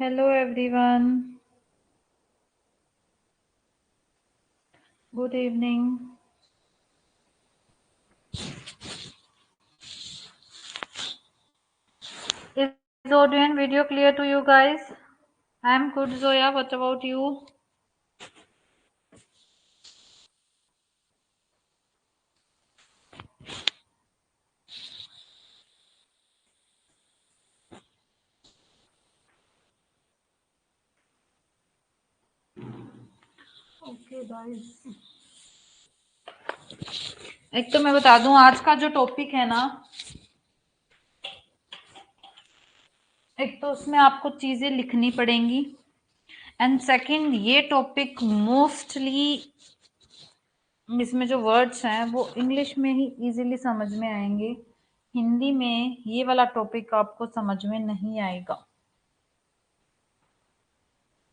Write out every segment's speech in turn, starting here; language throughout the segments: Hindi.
Hello everyone. Good evening. Is audio and video clear to you guys? I'm good, Zoya. What about you? Okay, guys. एक तो मैं बता दूं आज का जो टॉपिक है ना, एक तो उसमें आपको चीजें लिखनी पड़ेंगी एंड सेकंड ये टॉपिक मोस्टली इसमें जो वर्ड्स हैं वो इंग्लिश में ही इजीली समझ में आएंगे। हिंदी में ये वाला टॉपिक आपको समझ में नहीं आएगा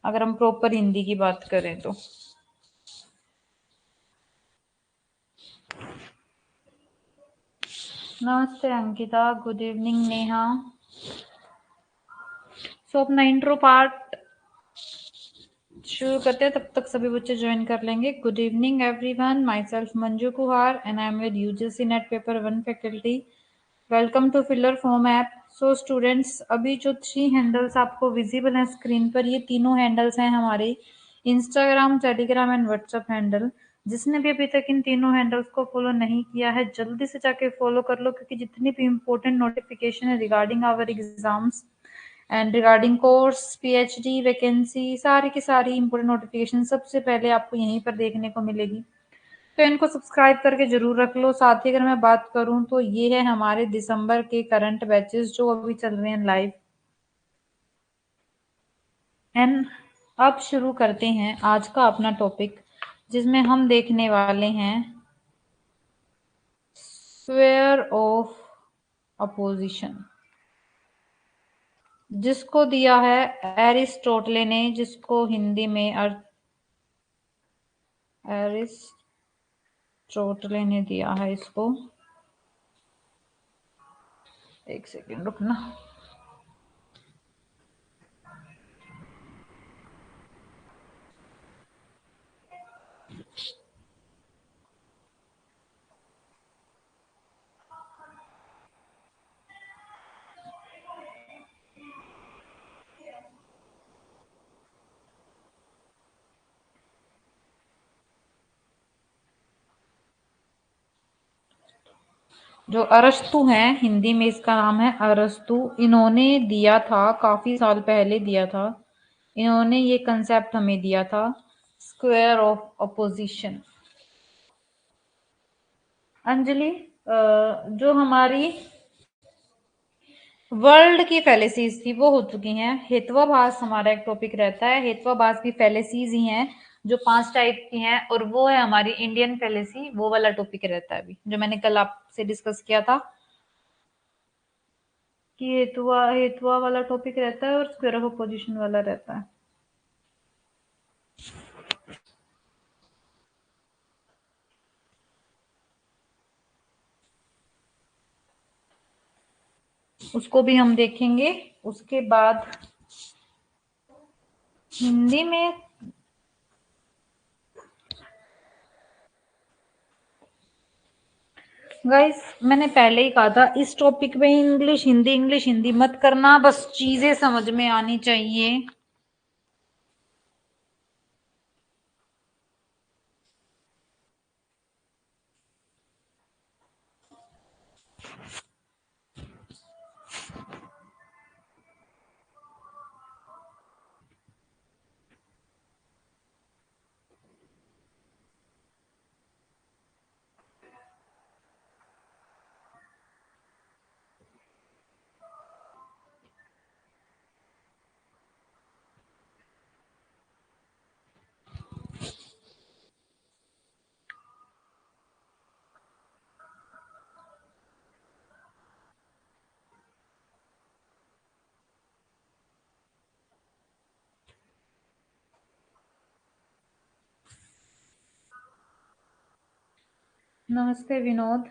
अगर हम प्रॉपर हिंदी की बात करें तो। नमस्ते अंकिता, गुड इवनिंग नेहा। सो अपना इंट्रो पार्ट शुरू करते हैं, तब तक सभी बच्चे ज्वाइन कर लेंगे। Good evening everyone, myself Manju Kuhar and I am with UGC NET paper 1 faculty. Welcome to filler form app. So students, अभी जो 3 हैंडल्स आपको विजिबल हैं स्क्रीन पर, ये तीनों हैंडल्स हैं हमारे Instagram, Telegram and WhatsApp handle. जिसने भी अभी तक इन तीनों हैंडल्स को फॉलो नहीं किया है जल्दी से जाके फॉलो कर लो, क्योंकि जितनी भी इम्पोर्टेंट नोटिफिकेशन है regarding our exams and regarding course, PhD, vacancy, सारी की सारी इंपोर्टेंट नोटिफिकेशन सबसे पहले आपको यहीं पर देखने को मिलेगी। तो इनको सब्सक्राइब करके जरूर रख लो। साथ ही अगर मैं बात करूं तो ये है हमारे दिसंबर के करंट बैचेस जो अभी चल रहे हैं लाइव। एंड अब शुरू करते हैं आज का अपना टॉपिक, जिसमें हम देखने वाले हैं स्क्वायर ऑफ अपोजिशन, जिसको दिया है एरिस्टोटले ने, जिसको हिंदी में एरिस्टोटले ने दिया है इसको। एक सेकेंड रुकना। जो अरस्तु हैं, हिंदी में इसका नाम है अरस्तु, इन्होंने दिया था, काफी साल पहले दिया था। इन्होंने ये कंसेप्ट हमें दिया था, स्क्वायर ऑफ अपोजिशन। अंजलि, जो हमारी वर्ल्ड की फैलेसीज थी वो हो चुकी हैं। हेत्वाभास हमारा एक टॉपिक रहता है, हेत्वाभास भी फैलेसीज ही हैं जो 5 टाइप की हैं, और वो है हमारी इंडियन फैलेसी, वो वाला टॉपिक रहता है अभी जो मैंने कल आपसे डिस्कस किया था कि हेतुआ हेतुआ वाला टॉपिक रहता है और स्क्वायर ऑफ अपोजिशन वाला रहता है। उसको भी हम देखेंगे। उसके बाद हिंदी में गाइस, मैंने पहले ही कहा था इस टॉपिक में इंग्लिश हिंदी मत करना, बस चीजें समझ में आनी चाहिए। नमस्ते विनोद।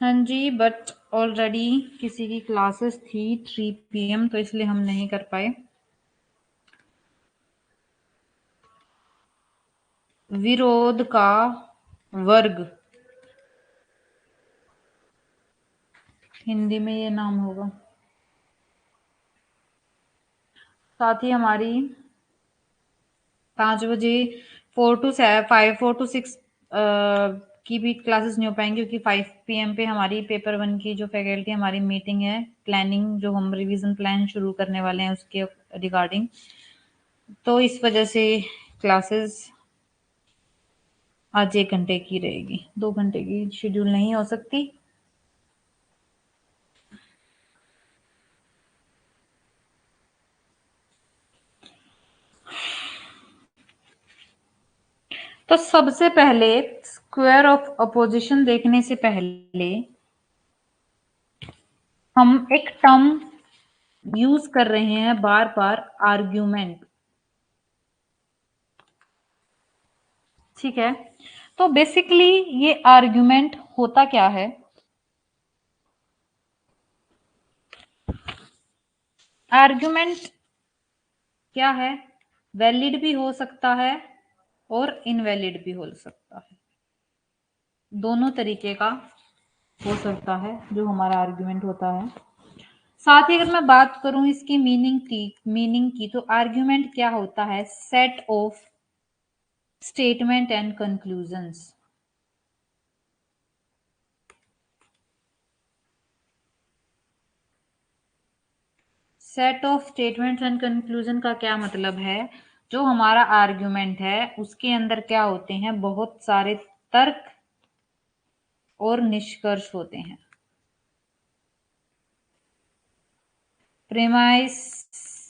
हाँ जी, बट ऑलरेडी किसी की क्लासेस थी 3 PM, तो इसलिए हम नहीं कर पाए। विरोध का वर्ग, हिंदी में ये नाम होगा। साथ ही हमारी 5 बजे 4 to 6 की भी क्लासेस नहीं हो पाएंगी, क्योंकि 5 PM पे हमारी पेपर 1 की जो फैकल्टी हमारी मीटिंग है, प्लानिंग जो हम रिवीजन प्लान शुरू करने वाले हैं उसके रिगार्डिंग, तो इस वजह से क्लासेस आज 1 घंटे की रहेगी, 2 घंटे की शेड्यूल नहीं हो सकती। तो सबसे पहले स्क्वायर ऑफ अपोजिशन देखने से पहले हम एक टर्म यूज कर रहे हैं बार बार, आर्ग्यूमेंट। ठीक है, तो बेसिकली ये आर्ग्यूमेंट होता क्या है? आर्ग्यूमेंट क्या है? वैलिड भी हो सकता है और इनवैलिड भी हो सकता है, दोनों तरीके का हो सकता है जो हमारा आर्ग्यूमेंट होता है। साथ ही अगर मैं बात करूं इसकी मीनिंग की, तो आर्ग्यूमेंट क्या होता है? Set of statement and conclusions. Set of statement and conclusion का क्या मतलब है? जो हमारा आर्ग्यूमेंट है उसके अंदर क्या होते हैं? बहुत सारे तर्क और निष्कर्ष होते हैं। प्रीमाइस,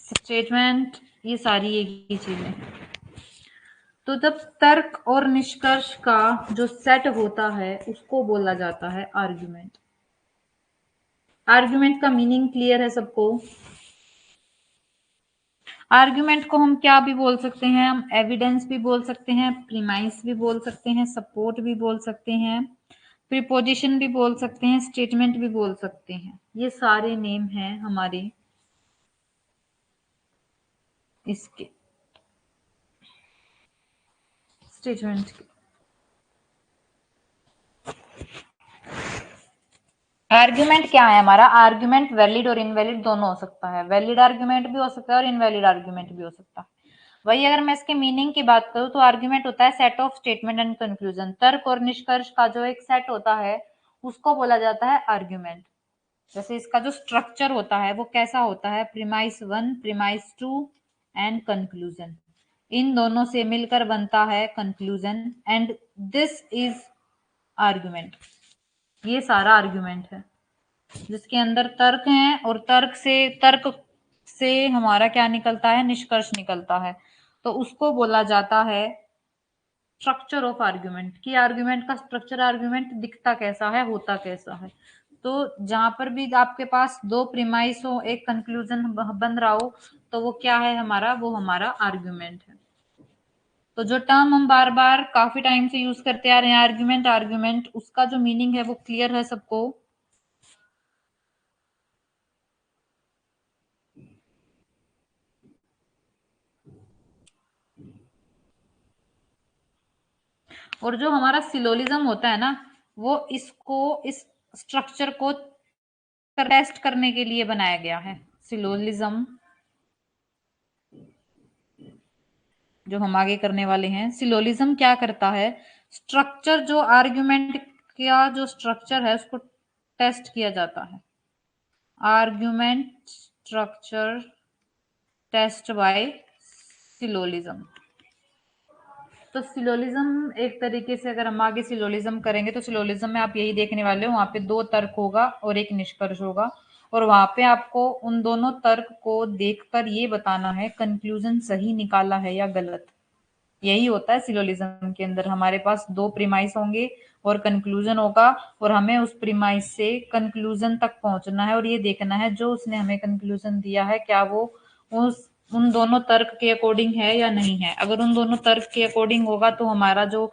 स्टेटमेंट, ये सारी एक ही चीजें। तो जब तर्क और निष्कर्ष का जो सेट होता है उसको बोला जाता है आर्ग्यूमेंट। आर्ग्यूमेंट का मीनिंग क्लियर है सबको? आर्ग्यूमेंट को हम क्या भी बोल सकते हैं? हम एविडेंस भी बोल सकते हैं, प्रीमाइस भी बोल सकते हैं, सपोर्ट भी बोल सकते हैं, प्रीपोजिशन भी बोल सकते हैं, स्टेटमेंट भी बोल सकते हैं। ये सारे नेम हैं हमारे इसके स्टेटमेंट के। आर्ग्यूमेंट क्या है हमारा? आर्ग्यूमेंट वैलिड और इनवैलिड दोनों हो सकता है। वैलिड आर्ग्यूमेंट भी हो सकता है और इनवैलिड आर्ग्यूमेंट भी हो सकता है। वही अगर मैं इसके मीनिंग की बात करूं तो आर्ग्यूमेंट होता है set of statement and conclusion. तर्क और निष्कर्ष का जो एक सेट होता है उसको बोला जाता है आर्ग्यूमेंट। जैसे इसका जो स्ट्रक्चर होता है वो कैसा होता है? Premise 1, premise 2 and conclusion. इन दोनों से मिलकर बनता है conclusion, and this is argument. ये सारा आर्ग्यूमेंट है जिसके अंदर तर्क हैं, और तर्क से हमारा क्या निकलता है? निष्कर्ष निकलता है। तो उसको बोला जाता है स्ट्रक्चर ऑफ आर्ग्यूमेंट। कि आर्ग्यूमेंट का स्ट्रक्चर, आर्ग्यूमेंट दिखता कैसा है, होता कैसा है। तो जहां पर भी आपके पास दो प्रीमाइस हो, एक कंक्लूजन बन रहा हो, तो वो क्या है हमारा? वो हमारा आर्ग्यूमेंट है। तो जो टर्म हम बार बार काफी टाइम से यूज करते आ रहे हैं, आर्ग्यूमेंट आर्ग्यूमेंट, उसका जो मीनिंग है वो क्लियर है सबको? और जो हमारा सिलोलिज्म होता है ना, वो इस स्ट्रक्चर को टेस्ट करने के लिए बनाया गया है। सिलोलिज्म जो हम आगे करने वाले हैं, सिलोलिज्म क्या करता है? स्ट्रक्चर, जो आर्ग्यूमेंट का जो स्ट्रक्चर है उसको टेस्ट किया जाता है। Argument structure test by syllogism. तो सिलोलिज्म एक तरीके से अगर हम आगे सिलोलिज्म करेंगे तो सिलोलिज्म में आप यही देखने वाले हो, वहां पे दो तर्क होगा और एक निष्कर्ष होगा, और वहां पे आपको उन दोनों तर्क को देखकर ये बताना है कंक्लूजन सही निकाला है या गलत। यही होता है सिलोलिज्म के अंदर। हमारे पास दो प्रीमाइस होंगे और कंक्लूजन होगा, और हमें उस प्रीमाइस से कंक्लूजन तक पहुंचना है, और ये देखना है जो उसने हमें कंक्लूजन दिया है क्या वो उस उन दोनों तर्क के अकॉर्डिंग है या नहीं है। अगर उन दोनों तर्क के अकॉर्डिंग होगा तो हमारा जो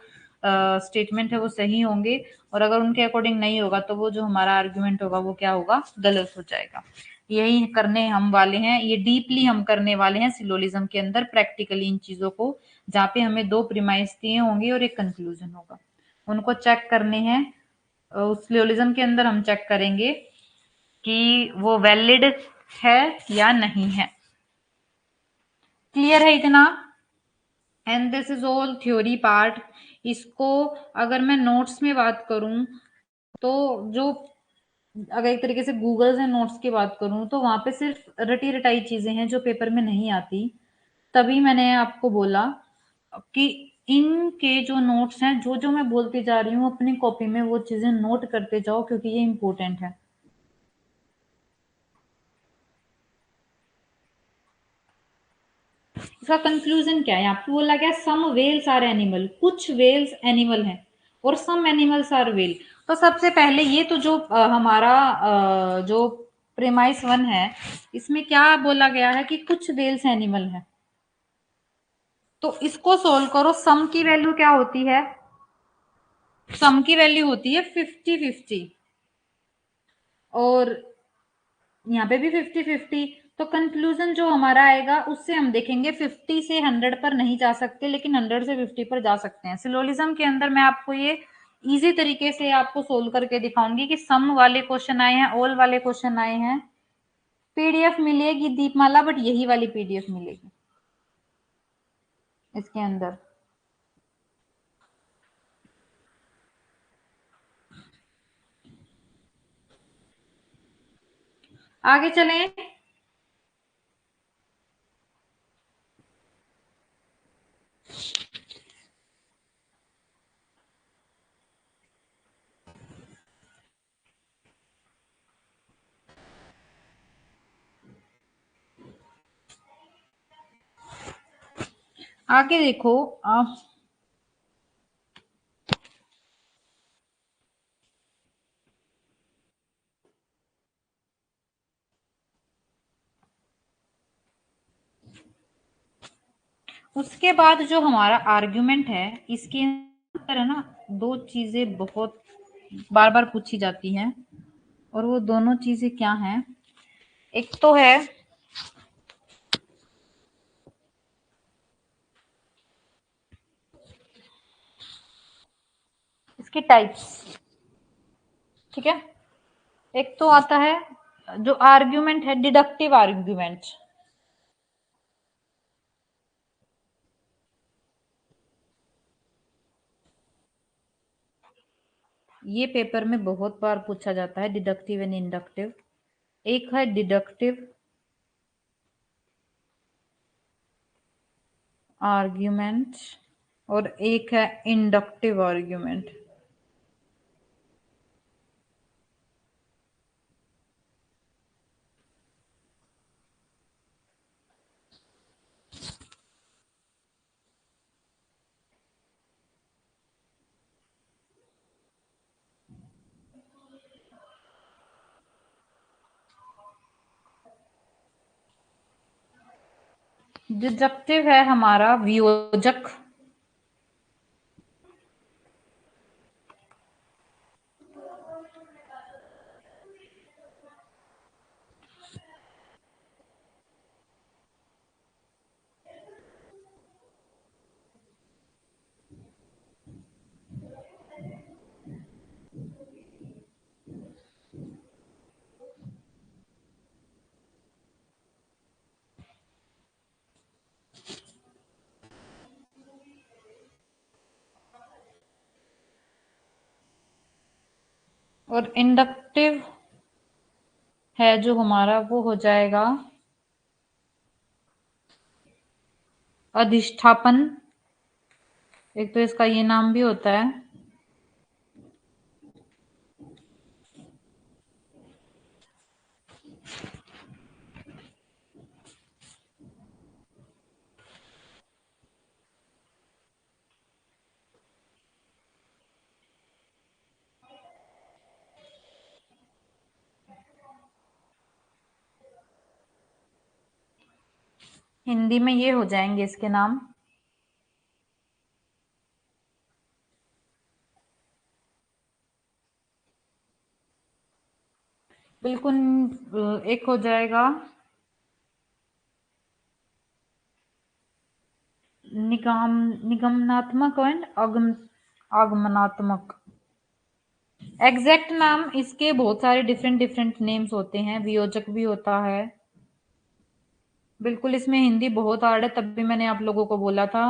स्टेटमेंट है वो सही होंगे, और अगर उनके अकॉर्डिंग नहीं होगा तो वो जो हमारा आर्ग्यूमेंट होगा वो क्या होगा, गलत हो जाएगा। यही करने हम वाले हैं, ये डीपली हम करने वाले हैं सिलोलिज्म के अंदर प्रैक्टिकली इन चीजों को, जहाँ पे हमें दो प्रीमाइस दिए होंगे और एक कंक्लूजन होगा, उनको चेक करने हैं। उस सिलोलिज्म के अंदर हम चेक करेंगे कि वो वैलिड है या नहीं है। क्लियर है इतना? And this is all theory part. इसको अगर मैं नोट्स में बात करूं तो जो, अगर एक तरीके से गूगल से नोट्स की बात करूं तो वहां पे सिर्फ रटी रटाई चीजें हैं जो पेपर में नहीं आती। तभी मैंने आपको बोला कि इनके जो नोट्स हैं, जो जो मैं बोलती जा रही हूँ अपनी कॉपी में वो चीजें नोट करते जाओ, क्योंकि ये इंपॉर्टेंट है। इसका कंक्लूजन क्या है? यहाँ पे बोला गया सम वेल्स आर एनिमल, कुछ वेल्स एनिमल हैं और सम एनिमल्स आर वेल। तो सबसे पहले ये तो जो हमारा जो प्रेमाइस वन है, इसमें क्या बोला गया है कि कुछ वेल्स एनिमल है। तो इसको सोल्व करो। सम की वैल्यू क्या होती है? सम की वैल्यू होती है 50-50, और यहाँ पे भी 50-50। तो कंक्लूजन जो हमारा आएगा उससे हम देखेंगे 50 से 100 पर नहीं जा सकते, लेकिन 100 से 50 पर जा सकते हैं। सिलोलिज्म के अंदर मैं आपको ये इजी तरीके से आपको सोल्व करके दिखाऊंगी कि सम वाले क्वेश्चन आए हैं, ऑल वाले क्वेश्चन आए हैं। पीडीएफ मिलेगी दीपमाला, बट यही वाली पीडीएफ मिलेगी इसके अंदर। आगे चलें। आगे देखो, उसके बाद जो हमारा आर्ग्यूमेंट है, इसके अंदर है ना दो चीजें बहुत बार बार पूछी जाती हैं, और वो दोनों चीजें क्या हैं? एक तो है इसकी टाइप्स, ठीक है। एक तो आता है जो आर्ग्यूमेंट है, डिडक्टिव आर्ग्यूमेंट। ये पेपर में बहुत बार पूछा जाता है, डिडक्टिव एंड इंडक्टिव। एक है डिडक्टिव आर्ग्यूमेंट और एक है इंडक्टिव आर्ग्यूमेंट। डिडक्टिव है हमारा वियोजक, और इंडक्टिव है जो हमारा वो हो जाएगा अधिष्ठापन। एक तो इसका ये नाम भी होता है। हिंदी में ये हो जाएंगे इसके नाम। बिल्कुल। एक हो जाएगा निगम निगमनात्मक एंड आगमनात्मक। एग्जैक्ट नाम इसके बहुत सारे डिफरेंट डिफरेंट नेम्स होते हैं, वियोजक भी होता है। बिल्कुल, इसमें हिंदी बहुत हार्ड है, तब भी मैंने आप लोगों को बोला था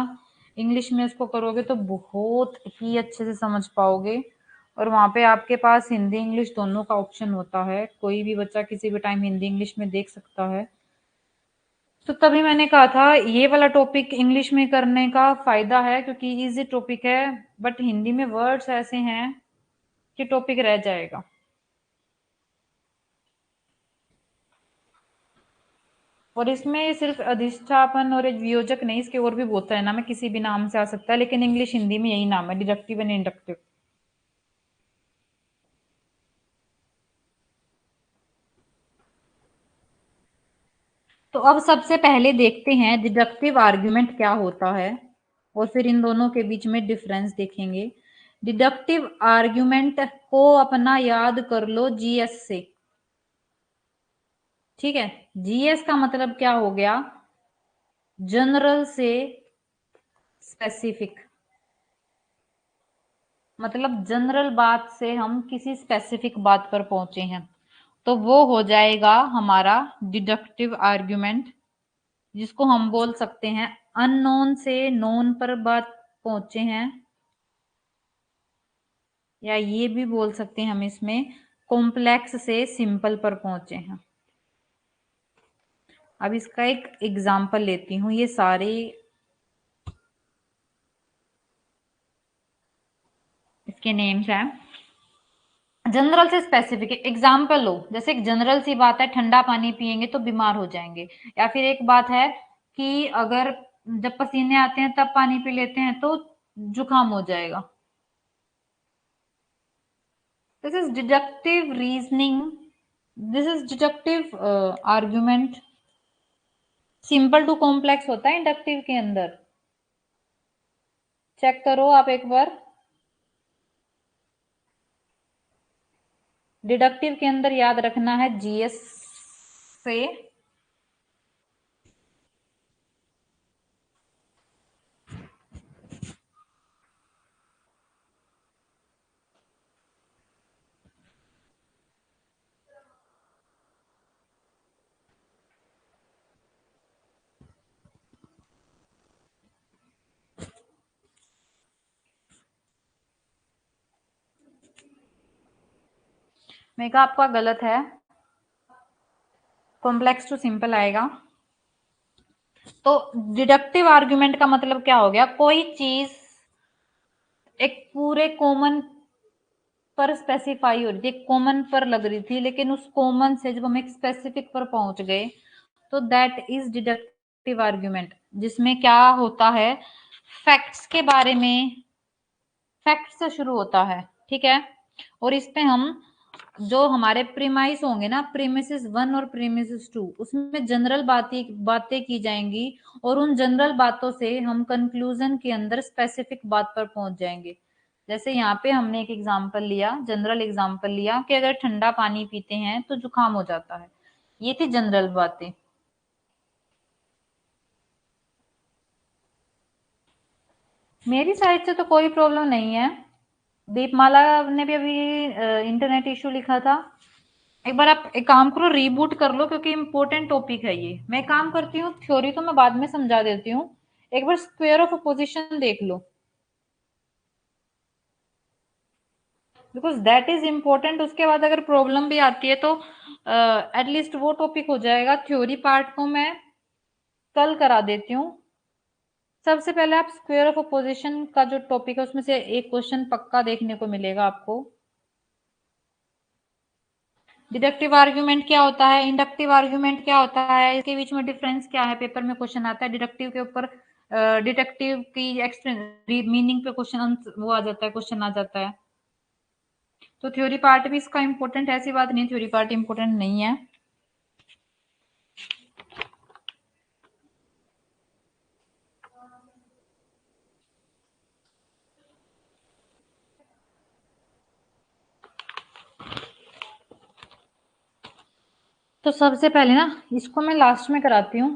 इंग्लिश में इसको करोगे तो बहुत ही अच्छे से समझ पाओगे। और वहां पे आपके पास हिंदी इंग्लिश दोनों का ऑप्शन होता है, कोई भी बच्चा किसी भी टाइम हिंदी इंग्लिश में देख सकता है। तो तभी मैंने कहा था ये वाला टॉपिक इंग्लिश में करने का फायदा है, क्योंकि इजी टॉपिक है, बट हिंदी में वर्ड्स ऐसे हैं कि टॉपिक रह जाएगा। और इसमें सिर्फ अधिष्ठापन और एक वियोजक नहीं, इसके और भी बहुत सारे नाम है, किसी भी नाम से आ सकता है, लेकिन इंग्लिश हिंदी में यही नाम है, डिडक्टिव एंड इंडक्टिव। तो अब सबसे पहले देखते हैं डिडक्टिव आर्ग्यूमेंट क्या होता है, और फिर इन दोनों के बीच में डिफरेंस देखेंगे। डिडक्टिव आर्ग्यूमेंट को अपना याद कर लो जीएस से। ठीक है, जीएस का मतलब क्या हो गया? जनरल से स्पेसिफिक। मतलब जनरल बात से हम किसी स्पेसिफिक बात पर पहुंचे हैं, तो वो हो जाएगा हमारा डिडक्टिव आर्ग्यूमेंट, जिसको हम बोल सकते हैं अननोन से नोन पर बात पहुंचे हैं, या ये भी बोल सकते हैं हम इसमें कॉम्प्लेक्स से सिंपल पर पहुंचे हैं। अब इसका एक एग्जाम्पल लेती हूँ। ये सारे इसके नेम्स हैं। जनरल से स्पेसिफिक एग्जाम्पल लो, जैसे एक जनरल सी बात है ठंडा पानी पिएंगे तो बीमार हो जाएंगे, या फिर एक बात है कि अगर जब पसीने आते हैं तब पानी पी लेते हैं तो जुकाम हो जाएगा। This is deductive reasoning, this is deductive argument. Simple to complex होता है इंडक्टिव के अंदर, चेक करो आप एक बार। डिडक्टिव के अंदर याद रखना है जीएस से। मैं कहा आपका गलत है, कॉम्प्लेक्स टू सिंपल आएगा। तो डिडक्टिव आर्ग्यूमेंट का मतलब क्या हो गया? कोई चीज एक पूरे कॉमन पर स्पेसिफाई हो रही थी, एक कॉमन पर लग रही थी, लेकिन उस कॉमन से जब हम एक स्पेसिफिक पर पहुंच गए तो दैट इज डिडक्टिव आर्ग्यूमेंट, जिसमें क्या होता है, फैक्ट्स के बारे में, फैक्ट से शुरू होता है। ठीक है, और इस पे हम जो हमारे प्रीमाइस होंगे ना, प्रीमिसेस 1 और प्रीमिसेस 2, उसमें जनरल बातें बातें की जाएंगी, और उन जनरल बातों से हम कंक्लूजन के अंदर स्पेसिफिक बात पर पहुंच जाएंगे। जैसे यहाँ पे हमने एक एग्जांपल लिया, जनरल एग्जांपल लिया कि अगर ठंडा पानी पीते हैं तो जुकाम हो जाता है, ये थी जनरल बातें। मेरी साइड से तो कोई प्रॉब्लम नहीं है। दीपमाला ने भी अभी इंटरनेट इशू लिखा था। एक बार आप एक काम करो, रीबूट कर लो, क्योंकि इम्पोर्टेंट टॉपिक है ये। मैं काम करती हूँ, थ्योरी तो मैं बाद में समझा देती हूँ, एक बार स्क्वायर ऑफ अपोजिशन देख लो, बिकॉज दैट इज इम्पोर्टेंट। उसके बाद अगर प्रॉब्लम भी आती है तो एटलीस्ट वो टॉपिक हो जाएगा। थ्योरी पार्ट को मैं कल करा देती हूँ। सबसे पहले आप स्क्वायर ऑफ अपोजिशन का जो टॉपिक है उसमें से एक क्वेश्चन पक्का देखने को मिलेगा आपको। डिडक्टिव आर्ग्यूमेंट क्या होता है, इंडक्टिव आर्ग्यूमेंट क्या होता है, इसके बीच में डिफरेंस क्या है, पेपर में क्वेश्चन आता है। डिडक्टिव के ऊपर डिडक्टिव की मीनिंग पे क्वेश्चन वो आ जाता है, क्वेश्चन आ जाता है। तो थ्योरी पार्ट भी इसका इंपॉर्टेंट है, ऐसी बात नहीं थ्योरी पार्ट इंपॉर्टेंट नहीं है। तो सबसे पहले ना इसको मैं लास्ट में कराती हूँ।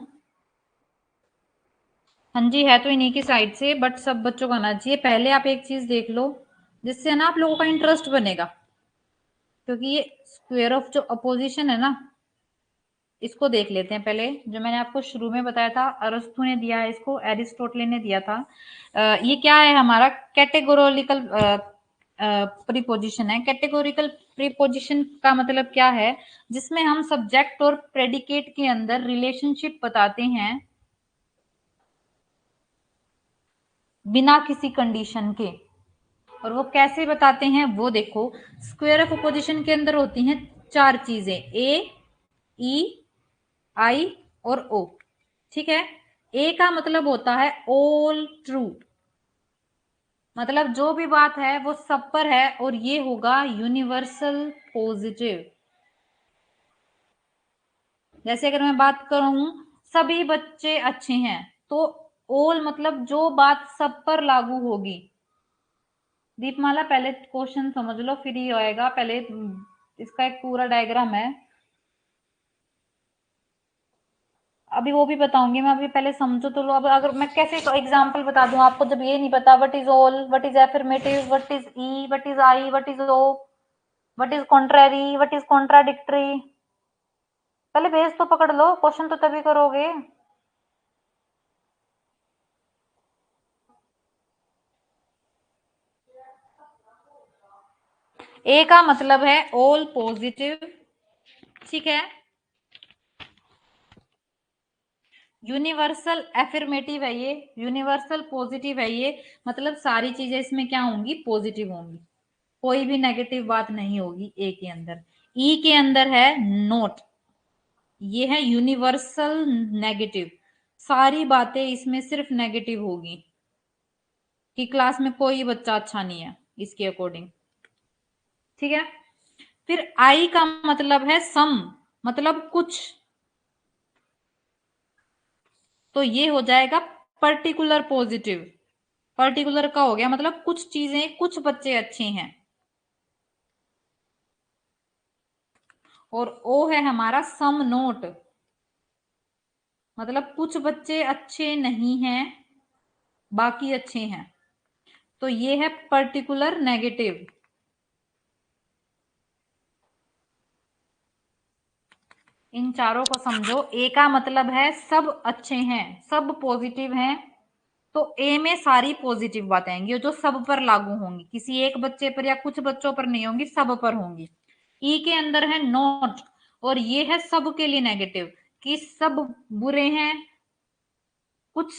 हाँ जी, है तो इन्हीं की साइड से, बट सब बच्चों को आना चाहिए। पहले आप एक चीज देख लो जिससे ना आप लोगों का इंटरेस्ट बनेगा, क्योंकि ये स्क्वायर ऑफ जो अपोजिशन है ना, इसको देख लेते हैं पहले। जो मैंने आपको शुरू में बताया था, अरस्तु ने दिया है इसको, एरिस्टोटल ने दिया था। ये क्या है हमारा कैटेगोरिकल प्रीपोजिशन है। कैटेगोरिकल प्रीपोजिशन का मतलब क्या है, जिसमें हम सब्जेक्ट और प्रेडिकेट के अंदर रिलेशनशिप बताते हैं बिना किसी कंडीशन के। और वो कैसे बताते हैं वो देखो। स्क्वायर ऑफ अपोजिशन के अंदर होती हैं चार चीजें, ए, ई, आई और ओ। ठीक है। ए का मतलब होता है ऑल ट्रू, मतलब जो भी बात है वो सब पर है, और ये होगा यूनिवर्सल पॉजिटिव। जैसे अगर मैं बात करूं सभी बच्चे अच्छे हैं, तो ऑल मतलब जो बात सब पर लागू होगी। दीपमाला पहले क्वेश्चन समझ लो, फिर ही आएगा। पहले इसका एक पूरा डायग्राम है, अभी वो भी बताऊंगी मैं। अभी पहले समझो तो लो। अब अगर मैं कैसे एग्जांपल बता दूं आपको, जब ये नहीं पता what is all, what is affirmative, what is E, what is I, what is O, what is contrary, what is contradictory. पहले बेस तो पकड़ लो, क्वेश्चन तो तभी करोगे। ए का मतलब है ऑल पॉजिटिव। ठीक है। यूनिवर्सल एफर्मेटिव है ये, यूनिवर्सल पॉजिटिव है ये, मतलब सारी चीजें इसमें क्या होंगी, पॉजिटिव होंगी। कोई भी नेगेटिव बात नहीं होगी ए के अंदर। ई के अंदर है नोट, ये है यूनिवर्सल नेगेटिव। सारी बातें इसमें सिर्फ नेगेटिव होगी, कि क्लास में कोई बच्चा अच्छा नहीं है इसके अकॉर्डिंग। ठीक है। फिर आई का मतलब है सम, मतलब कुछ। तो ये हो जाएगा पर्टिकुलर पॉजिटिव। पर्टिकुलर का हो गया मतलब कुछ चीजें, कुछ बच्चे अच्छे हैं। और ओ है हमारा सम नोट, मतलब कुछ बच्चे अच्छे नहीं हैं, बाकी अच्छे हैं। तो ये है पर्टिकुलर नेगेटिव। इन चारों को समझो। ए का मतलब है सब अच्छे हैं, सब पॉजिटिव हैं। तो ए में सारी पॉजिटिव बातें आएंगी जो सब पर लागू होंगी, किसी एक बच्चे पर या कुछ बच्चों पर नहीं होंगी, सब पर होंगी। ई के अंदर है नॉट, और ये है सब के लिए नेगेटिव, कि सब बुरे हैं, कुछ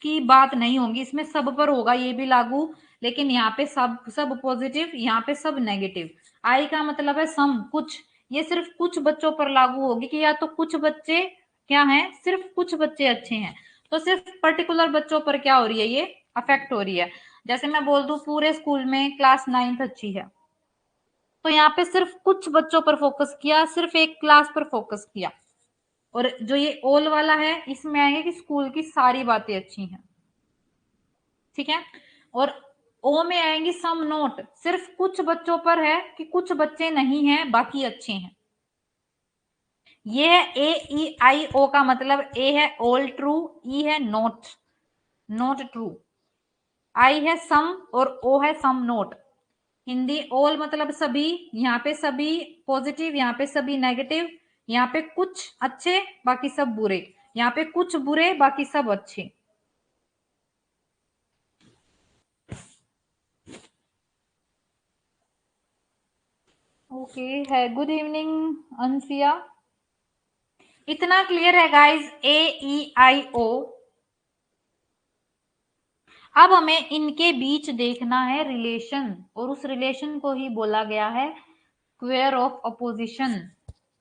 की बात नहीं होगी इसमें, सब पर होगा ये भी लागू। लेकिन यहाँ पे सब सब पॉजिटिव, यहाँ पे सब नेगेटिव। आई का मतलब है सम कुछ, ये सिर्फ कुछ बच्चों पर लागू होगी, कि या तो कुछ बच्चे क्या हैं, सिर्फ कुछ बच्चे अच्छे हैं। तो सिर्फ पर्टिकुलर बच्चों पर क्या हो रही है, ये अफेक्ट हो रही है। जैसे मैं बोल दूं पूरे स्कूल में क्लास 9th अच्छी है, तो यहाँ पे सिर्फ कुछ बच्चों पर फोकस किया, सिर्फ एक क्लास पर फोकस किया। और जो ये ऑल वाला है, इसमें आएंगे कि स्कूल की सारी बातें अच्छी हैं। ठीक है। और ओ में आएंगी सम नोट, सिर्फ कुछ बच्चों पर है, कि कुछ बच्चे नहीं हैं, बाकी अच्छे हैं। ये है ए, ई, आई, ओ का मतलब ए है ऑल ट्रू, ई है नोट, नोट ट्रू। आई है सम और ओ है सम नोट। हिंदी ऑल मतलब सभी, यहाँ पे सभी पॉजिटिव, यहाँ पे सभी नेगेटिव, यहाँ पे कुछ अच्छे बाकी सब बुरे, यहाँ पे कुछ बुरे बाकी सब अच्छे। ओके है। Good evening Ansiya. इतना क्लियर है गाइस, ए, ई, आई, ओ। अब हमें इनके बीच देखना है रिलेशन, और उस रिलेशन को ही बोला गया है स्क्वायर ऑफ अपोजिशन,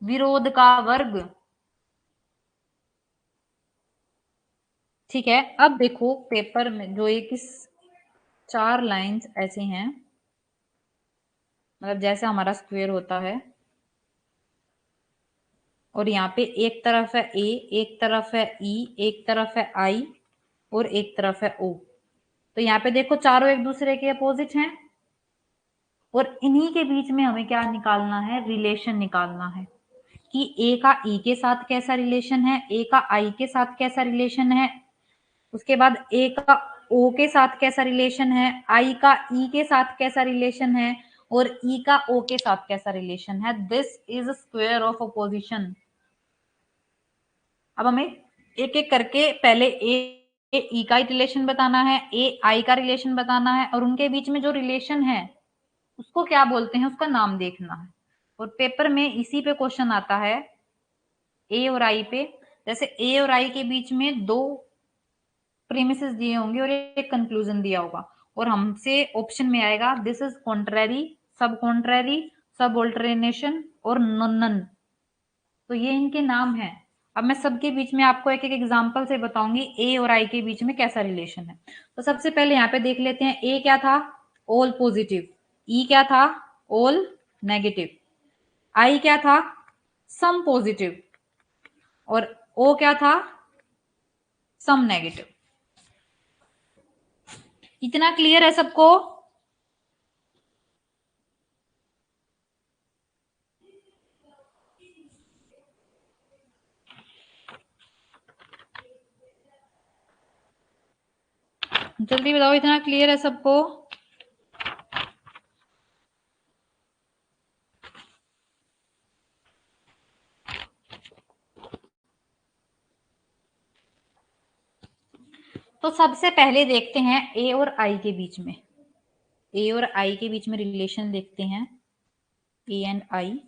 विरोध का वर्ग। ठीक है। अब देखो पेपर में जो एक इस चार लाइंस ऐसे हैं, मतलब जैसे हमारा स्क्वायर होता है, और यहाँ पे एक तरफ है ए, एक तरफ है ई, एक तरफ है आई, और एक तरफ है ओ। तो यहाँ पे देखो चारों एक दूसरे के अपोजिट हैं, और इन्हीं के बीच में हमें क्या निकालना है, रिलेशन निकालना है। कि ए का ई के साथ कैसा रिलेशन है, ए का आई के साथ कैसा रिलेशन है, उसके बाद ए का ओ के साथ कैसा रिलेशन है, आई का ई के साथ कैसा रिलेशन है, और ई का ओ के साथ कैसा रिलेशन है। This is square of opposition. अब हमें एक एक करके पहले ए ई का रिलेशन बताना है, ए आई का रिलेशन बताना है, और उनके बीच में जो रिलेशन है उसको क्या बोलते हैं, उसका नाम देखना है। और पेपर में इसी पे क्वेश्चन आता है, ए और आई पे। जैसे ए और आई के बीच में दो प्रीमिसेस दिए होंगे और एक कंक्लूजन दिया होगा, और हमसे ऑप्शन में आएगा दिस इज कॉन्ट्रेरी, सब कॉन्ट्रेरी, सब ऑल्टरनेशन और नॉन। तो ये इनके नाम हैं। अब मैं सबके बीच में आपको एक एक एग्जांपल से बताऊंगी ए और आई के बीच में कैसा रिलेशन है। तो सबसे पहले यहाँ पे देख लेते हैं, ए क्या था, ऑल पॉजिटिव, ई क्या था, ऑल नेगेटिव, आई क्या था, सम पॉजिटिव, और ओ क्या था, सम नेगेटिव। इतना क्लियर है सबको? जल्दी बताओ, इतना क्लियर है सबको? तो सबसे पहले देखते हैं ए और आई के बीच में, ए और आई के बीच में रिलेशन देखते हैं, ए एंड आई।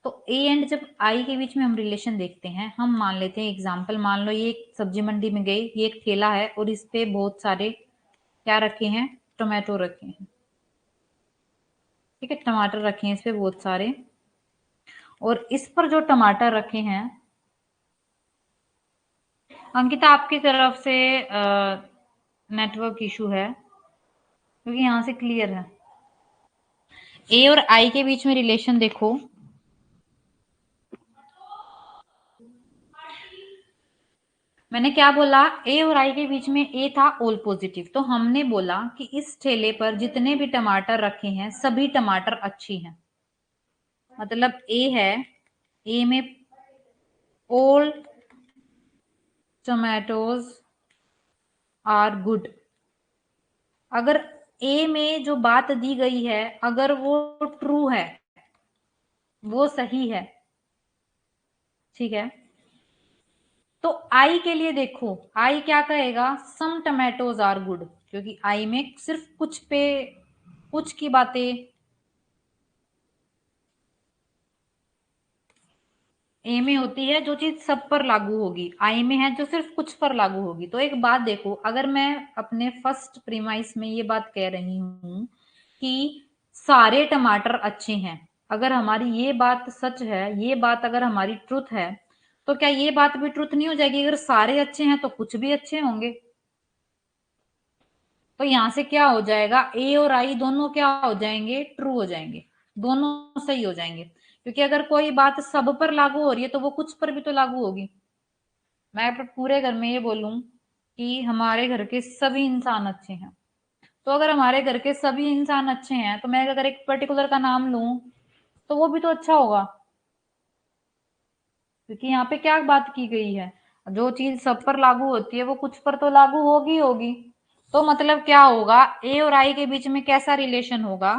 तो ए एंड जब आई के बीच में हम रिलेशन देखते हैं, हम मान लेते हैं एग्जांपल, मान लो ये एक सब्जी मंडी में गई, ये एक ठेला है और इस पे बहुत सारे क्या रखे हैं, टोमेटो रखे हैं, ठीक है, टमाटर रखे हैं इस पे बहुत सारे। और इस पर जो टमाटर रखे हैं, अंकिता आपकी तरफ से नेटवर्क इशू है, क्योंकि यहाँ से क्लियर है। ए और आई के बीच में रिलेशन देखो, मैंने क्या बोला, ए और आई के बीच में ए था ऑल पॉजिटिव, तो हमने बोला कि इस ठेले पर जितने भी टमाटर रखे हैं सभी टमाटर अच्छी हैं। मतलब ए है, ए में ऑल टोमेटोज आर गुड। अगर ए में जो बात दी गई है अगर वो ट्रू है, वो सही है, ठीक है, तो आई के लिए देखो, आई क्या कहेगा, सम टमाटोज आर गुड, क्योंकि आई में सिर्फ कुछ पे कुछ की बातें, ए में होती है जो चीज सब पर लागू होगी, आई में है जो सिर्फ कुछ पर लागू होगी। तो एक बात देखो, अगर मैं अपने फर्स्ट प्रीमाइस में ये बात कह रही हूं कि सारे टमाटर अच्छे हैं, अगर हमारी ये बात सच है, ये बात अगर हमारी ट्रुथ है, तो क्या ये बात भी ट्रुथ नहीं हो जाएगी, अगर सारे अच्छे हैं तो कुछ भी अच्छे होंगे। तो यहां से क्या हो जाएगा, ए और आई दोनों क्या हो जाएंगे, ट्रू हो जाएंगे, दोनों सही हो जाएंगे। क्योंकि अगर कोई बात सब पर लागू हो रही है तो वो कुछ पर भी तो लागू होगी। मैं पूरे घर में ये बोलूं कि हमारे घर के सभी इंसान अच्छे हैं, तो अगर हमारे घर के सभी इंसान अच्छे हैं तो मैं अगर एक पर्टिकुलर का नाम लूं तो वो भी तो अच्छा होगा। क्योंकि यहाँ पे क्या बात की गई है, जो चीज सब पर लागू होती है वो कुछ पर तो लागू होगी होगी। तो मतलब क्या होगा, ए और आई के बीच में कैसा रिलेशन होगा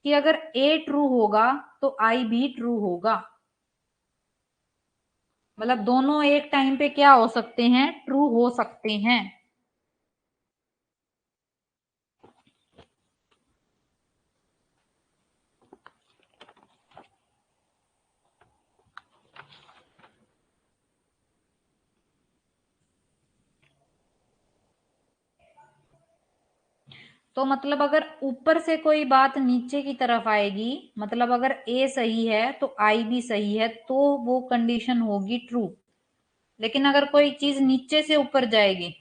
कि अगर ए ट्रू होगा तो आई भी ट्रू होगा। मतलब दोनों एक टाइम पे क्या हो सकते हैं, ट्रू हो सकते हैं। तो मतलब अगर ऊपर से कोई बात नीचे की तरफ आएगी, मतलब अगर ए सही है तो आई भी सही है, तो वो कंडीशन होगी ट्रू। लेकिन अगर कोई चीज नीचे से ऊपर जाएगी,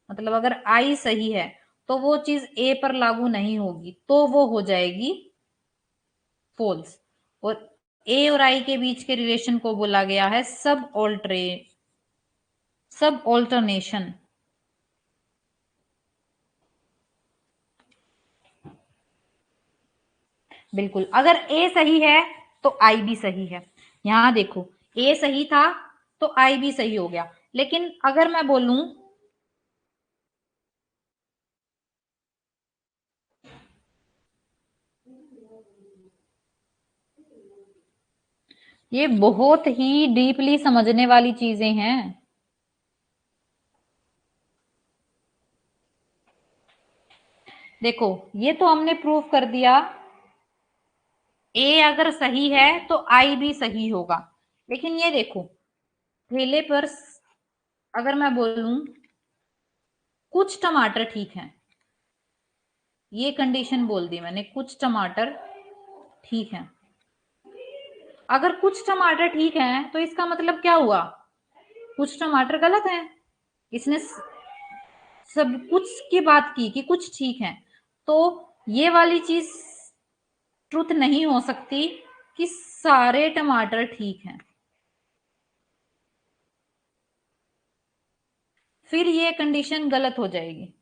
मतलब अगर आई सही है तो वो चीज ए पर लागू नहीं होगी, तो वो हो जाएगी फॉल्स। और ए और आई के बीच के रिलेशन को बोला गया है सब ऑल्टरनेशन। बिल्कुल, अगर ए सही है तो आई भी सही है, यहाँ देखो ए सही था तो आई भी सही हो गया, लेकिन अगर मैं बोलूं ये बहुत ही डीपली समझने वाली चीजें हैं। देखो ये तो हमने प्रूव कर दिया, ए अगर सही है तो आई भी सही होगा, लेकिन ये देखो ठेले पर अगर मैं बोलूं कुछ टमाटर ठीक हैं, ये कंडीशन बोल दी मैंने, कुछ टमाटर ठीक हैं। अगर कुछ टमाटर ठीक हैं तो इसका मतलब क्या हुआ, कुछ टमाटर गलत हैं। इसने सब कुछ की बात की कि कुछ ठीक है, तो ये वाली चीज ट्रुथ नहीं हो सकती कि सारे टमाटर ठीक हैं, फिर ये कंडीशन गलत हो जाएगी।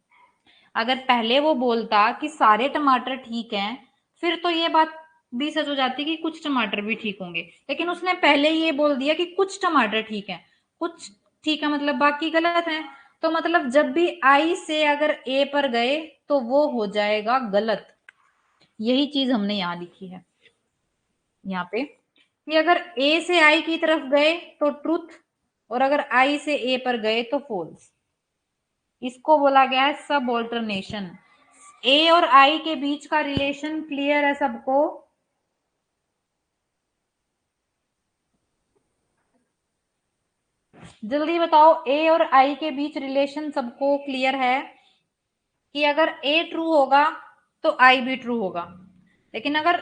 अगर पहले वो बोलता कि सारे टमाटर ठीक हैं, फिर तो ये बात भी सच हो जाती कि कुछ टमाटर भी ठीक होंगे, लेकिन उसने पहले ये बोल दिया कि कुछ टमाटर ठीक हैं, कुछ ठीक है मतलब बाकी गलत हैं, तो मतलब जब भी आई से अगर ए पर गए तो वो हो जाएगा गलत। यही चीज हमने यहाँ लिखी है यहाँ पे, कि अगर ए से आई की तरफ गए तो ट्रूथ, और अगर आई से ए पर गए तो फॉल्स। इसको बोला गया है सब ऑल्टरनेशन। ए और आई के बीच का रिलेशन क्लियर है सबको? जल्दी बताओ, ए और आई के बीच रिलेशन सबको क्लियर है कि अगर ए ट्रू होगा तो आई भी ट्रू होगा, लेकिन अगर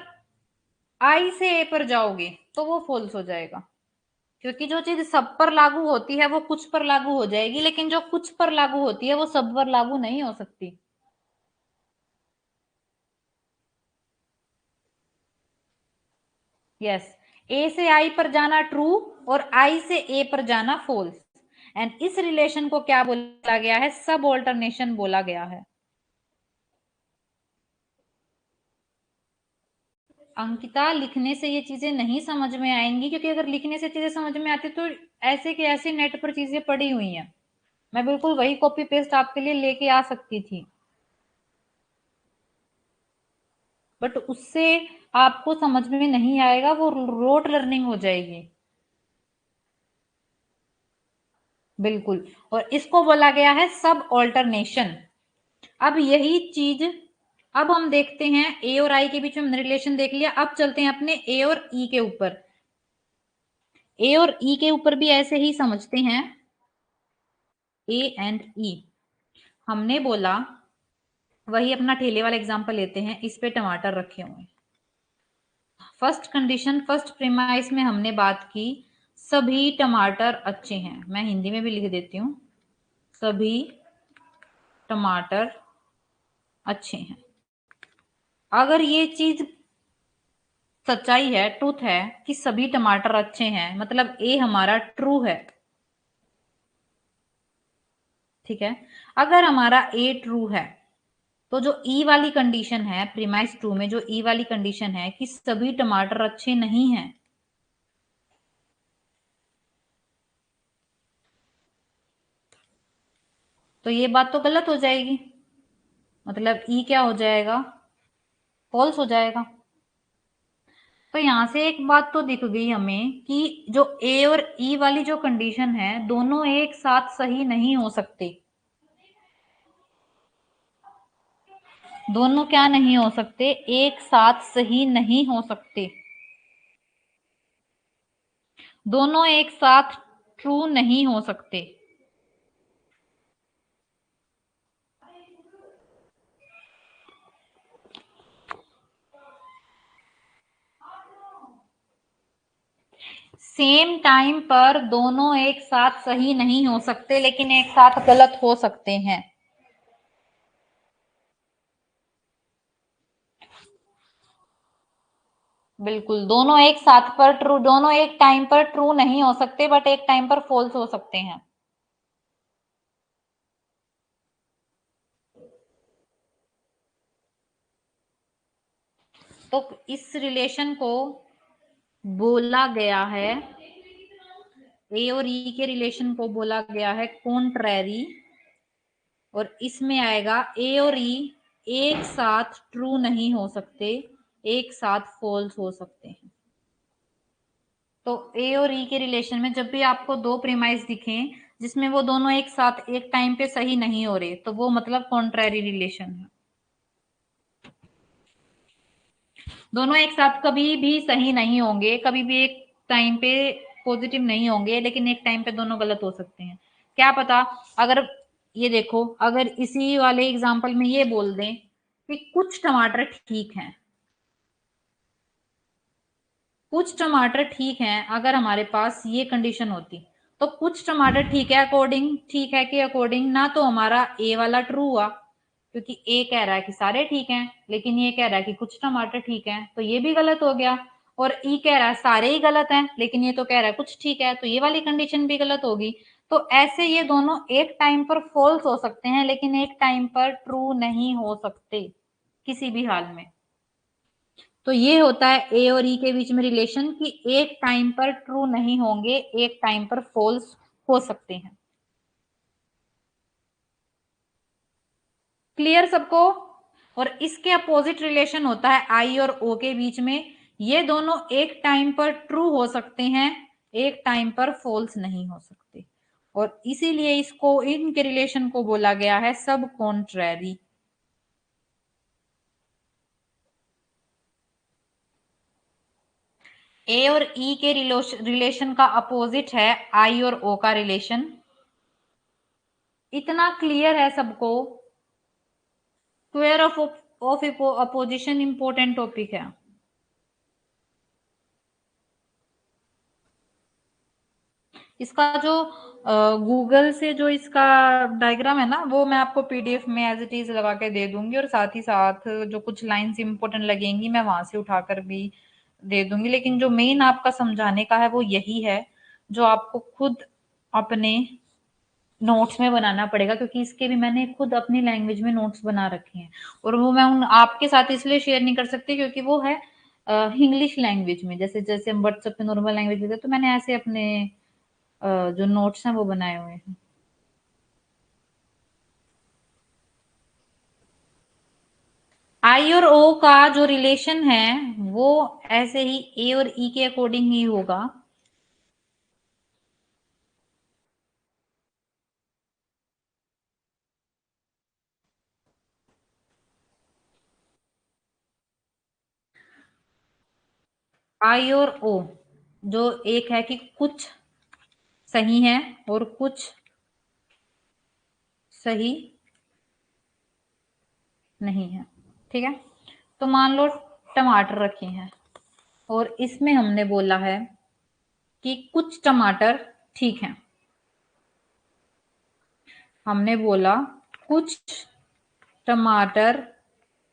आई से ए पर जाओगे तो वो फॉल्स हो जाएगा, क्योंकि जो चीज सब पर लागू होती है वो कुछ पर लागू हो जाएगी, लेकिन जो कुछ पर लागू होती है वो सब पर लागू नहीं हो सकती। यस, ए से आई पर जाना ट्रू और आई से ए पर जाना फॉल्स, एंड इस रिलेशन को क्या बोला गया है, सब ऑल्टरनेशन बोला गया है। अंकिता लिखने से ये चीजें नहीं समझ में आएंगी, क्योंकि अगर लिखने से चीजें समझ में आती तो ऐसे के ऐसे नेट पर चीजें पड़ी हुई हैं, मैं बिल्कुल वही कॉपी पेस्ट आपके लिए लेके आ सकती थी, बट उससे आपको समझ में नहीं आएगा, वो रोट लर्निंग हो जाएगी। बिल्कुल, और इसको बोला गया है सब ऑल्टरनेशन। अब यही चीज अब हम देखते हैं, ए और आई के बीच में हमने रिलेशन देख लिया, अब चलते हैं अपने ए और ई के ऊपर। ए और ई के ऊपर भी ऐसे ही समझते हैं। ए एंड ई, हमने बोला वही अपना ठेले वाला एग्जांपल लेते हैं, इस पे टमाटर रखे हुए हैं। फर्स्ट कंडीशन फर्स्ट प्रीमाइस में हमने बात की सभी टमाटर अच्छे हैं, मैं हिंदी में भी लिख देती हूँ, सभी टमाटर अच्छे हैं। अगर ये चीज सच्चाई है, ट्रूथ है कि सभी टमाटर अच्छे हैं, मतलब ए हमारा ट्रू है, ठीक है। अगर हमारा ए ट्रू है तो जो ई वाली कंडीशन है प्रीमाइस ट्रू में, जो ई वाली कंडीशन है कि सभी टमाटर अच्छे नहीं हैं, तो ये बात तो गलत हो जाएगी, मतलब ई क्या हो जाएगा, फॉल्स हो जाएगा। तो यहां से एक बात तो दिख गई हमें कि जो ए और ई वाली जो कंडीशन है दोनों एक साथ सही नहीं हो सकते। दोनों क्या नहीं हो सकते, एक साथ सही नहीं हो सकते, दोनों एक साथ ट्रू नहीं हो सकते। सेम टाइम पर दोनों एक साथ सही नहीं हो सकते, लेकिन एक साथ गलत हो सकते हैं। बिल्कुल, दोनों एक साथ पर ट्रू, दोनों एक टाइम पर ट्रू नहीं हो सकते, बट एक टाइम पर फॉल्स हो सकते हैं। तो इस रिलेशन को बोला गया है, ए और ई के रिलेशन को बोला गया है कॉन्ट्रैरी, और इसमें आएगा ए और ई एक साथ ट्रू नहीं हो सकते, एक साथ फॉल्स हो सकते हैं। तो ए और ई के रिलेशन में जब भी आपको दो प्रीमाइस दिखें जिसमें वो दोनों एक साथ एक टाइम पे सही नहीं हो रहे, तो वो मतलब कॉन्ट्रैरी रिलेशन है। दोनों एक साथ कभी भी सही नहीं होंगे, कभी भी एक टाइम पे पॉजिटिव नहीं होंगे, लेकिन एक टाइम पे दोनों गलत हो सकते हैं। क्या पता, अगर ये देखो, अगर इसी वाले एग्जांपल में ये बोल दें कि कुछ टमाटर ठीक हैं, कुछ टमाटर ठीक हैं, अगर हमारे पास ये कंडीशन होती, तो कुछ टमाटर ठीक है अकॉर्डिंग, ठीक है कि अकॉर्डिंग, ना तो हमारा ए वाला ट्रू हुआ, क्योंकि ए कह रहा है कि सारे ठीक हैं, लेकिन ये कह रहा है कि कुछ टमाटर ठीक हैं, तो ये भी गलत हो गया। और ई कह रहा है सारे ही गलत हैं, लेकिन ये तो कह रहा है कुछ ठीक है, तो ये वाली कंडीशन भी गलत होगी। तो ऐसे ये दोनों एक टाइम पर फॉल्स हो सकते हैं, लेकिन एक टाइम पर ट्रू नहीं हो सकते किसी भी हाल में। तो ये होता है ए और ई के बीच में रिलेशन कि एक टाइम पर ट्रू नहीं होंगे, एक टाइम पर फॉल्स हो सकते हैं। क्लियर सबको? और इसके अपोजिट रिलेशन होता है आई और ओ के बीच में, ये दोनों एक टाइम पर ट्रू हो सकते हैं, एक टाइम पर फॉल्स नहीं हो सकते, और इसीलिए इसको, इनके रिलेशन को बोला गया है सब कॉन्ट्रैरी। ए और ई के रिलेशन का अपोजिट है आई और ओ का रिलेशन। इतना क्लियर है सबको? Square of opposition important topic है। इसका जो गूगल से जो इसका डायग्राम है ना, वो मैं आपको पीडीएफ में एज इट इज लगा के दे दूंगी, और साथ ही साथ जो कुछ लाइंस इंपॉर्टेंट लगेंगी मैं वहां से उठाकर भी दे दूंगी, लेकिन जो मेन आपका समझाने का है वो यही है, जो आपको खुद अपने नोट्स में बनाना पड़ेगा, क्योंकि इसके भी मैंने खुद अपनी लैंग्वेज में नोट्स बना रखे हैं, और वो मैं उन आपके साथ इसलिए शेयर नहीं कर सकती क्योंकि वो है इंग्लिश लैंग्वेज में, जैसे जैसे हम व्हाट्सएप पे नॉर्मल लैंग्वेज में, तो मैंने ऐसे अपने जो नोट्स हैं वो बनाए हुए हैं। आई और ओ का जो रिलेशन है वो ऐसे ही ए और ई के अकॉर्डिंग ही होगा। आई और ओ जो एक है कि कुछ सही है और कुछ सही नहीं है, ठीक है। तो मान लो टमाटर रखे हैं, और इसमें हमने बोला है कि कुछ टमाटर ठीक हैं, हमने बोला कुछ टमाटर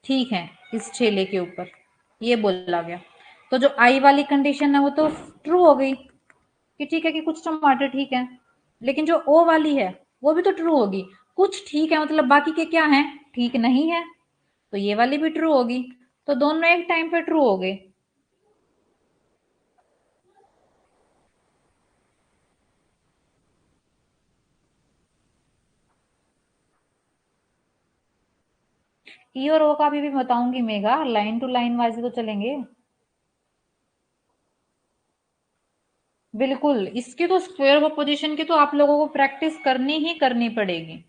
ठीक है इस ठेले के ऊपर, ये बोला गया। तो जो आई वाली कंडीशन है वो तो ट्रू हो गई कि ठीक है कि कुछ टमाटर ठीक है, लेकिन जो ओ वाली है वो भी तो ट्रू होगी। कुछ ठीक है मतलब बाकी के क्या है, ठीक नहीं है, तो ये वाली भी ट्रू होगी। तो दोनों एक टाइम पे ट्रू हो गए। ई और ओ का भी बताऊंगी mega, line to line wise तो चलेंगे। बिल्कुल, इसके तो स्क्वायर ऑफ पोजीशन की तो आप लोगों को प्रैक्टिस करनी ही करनी पड़ेगी।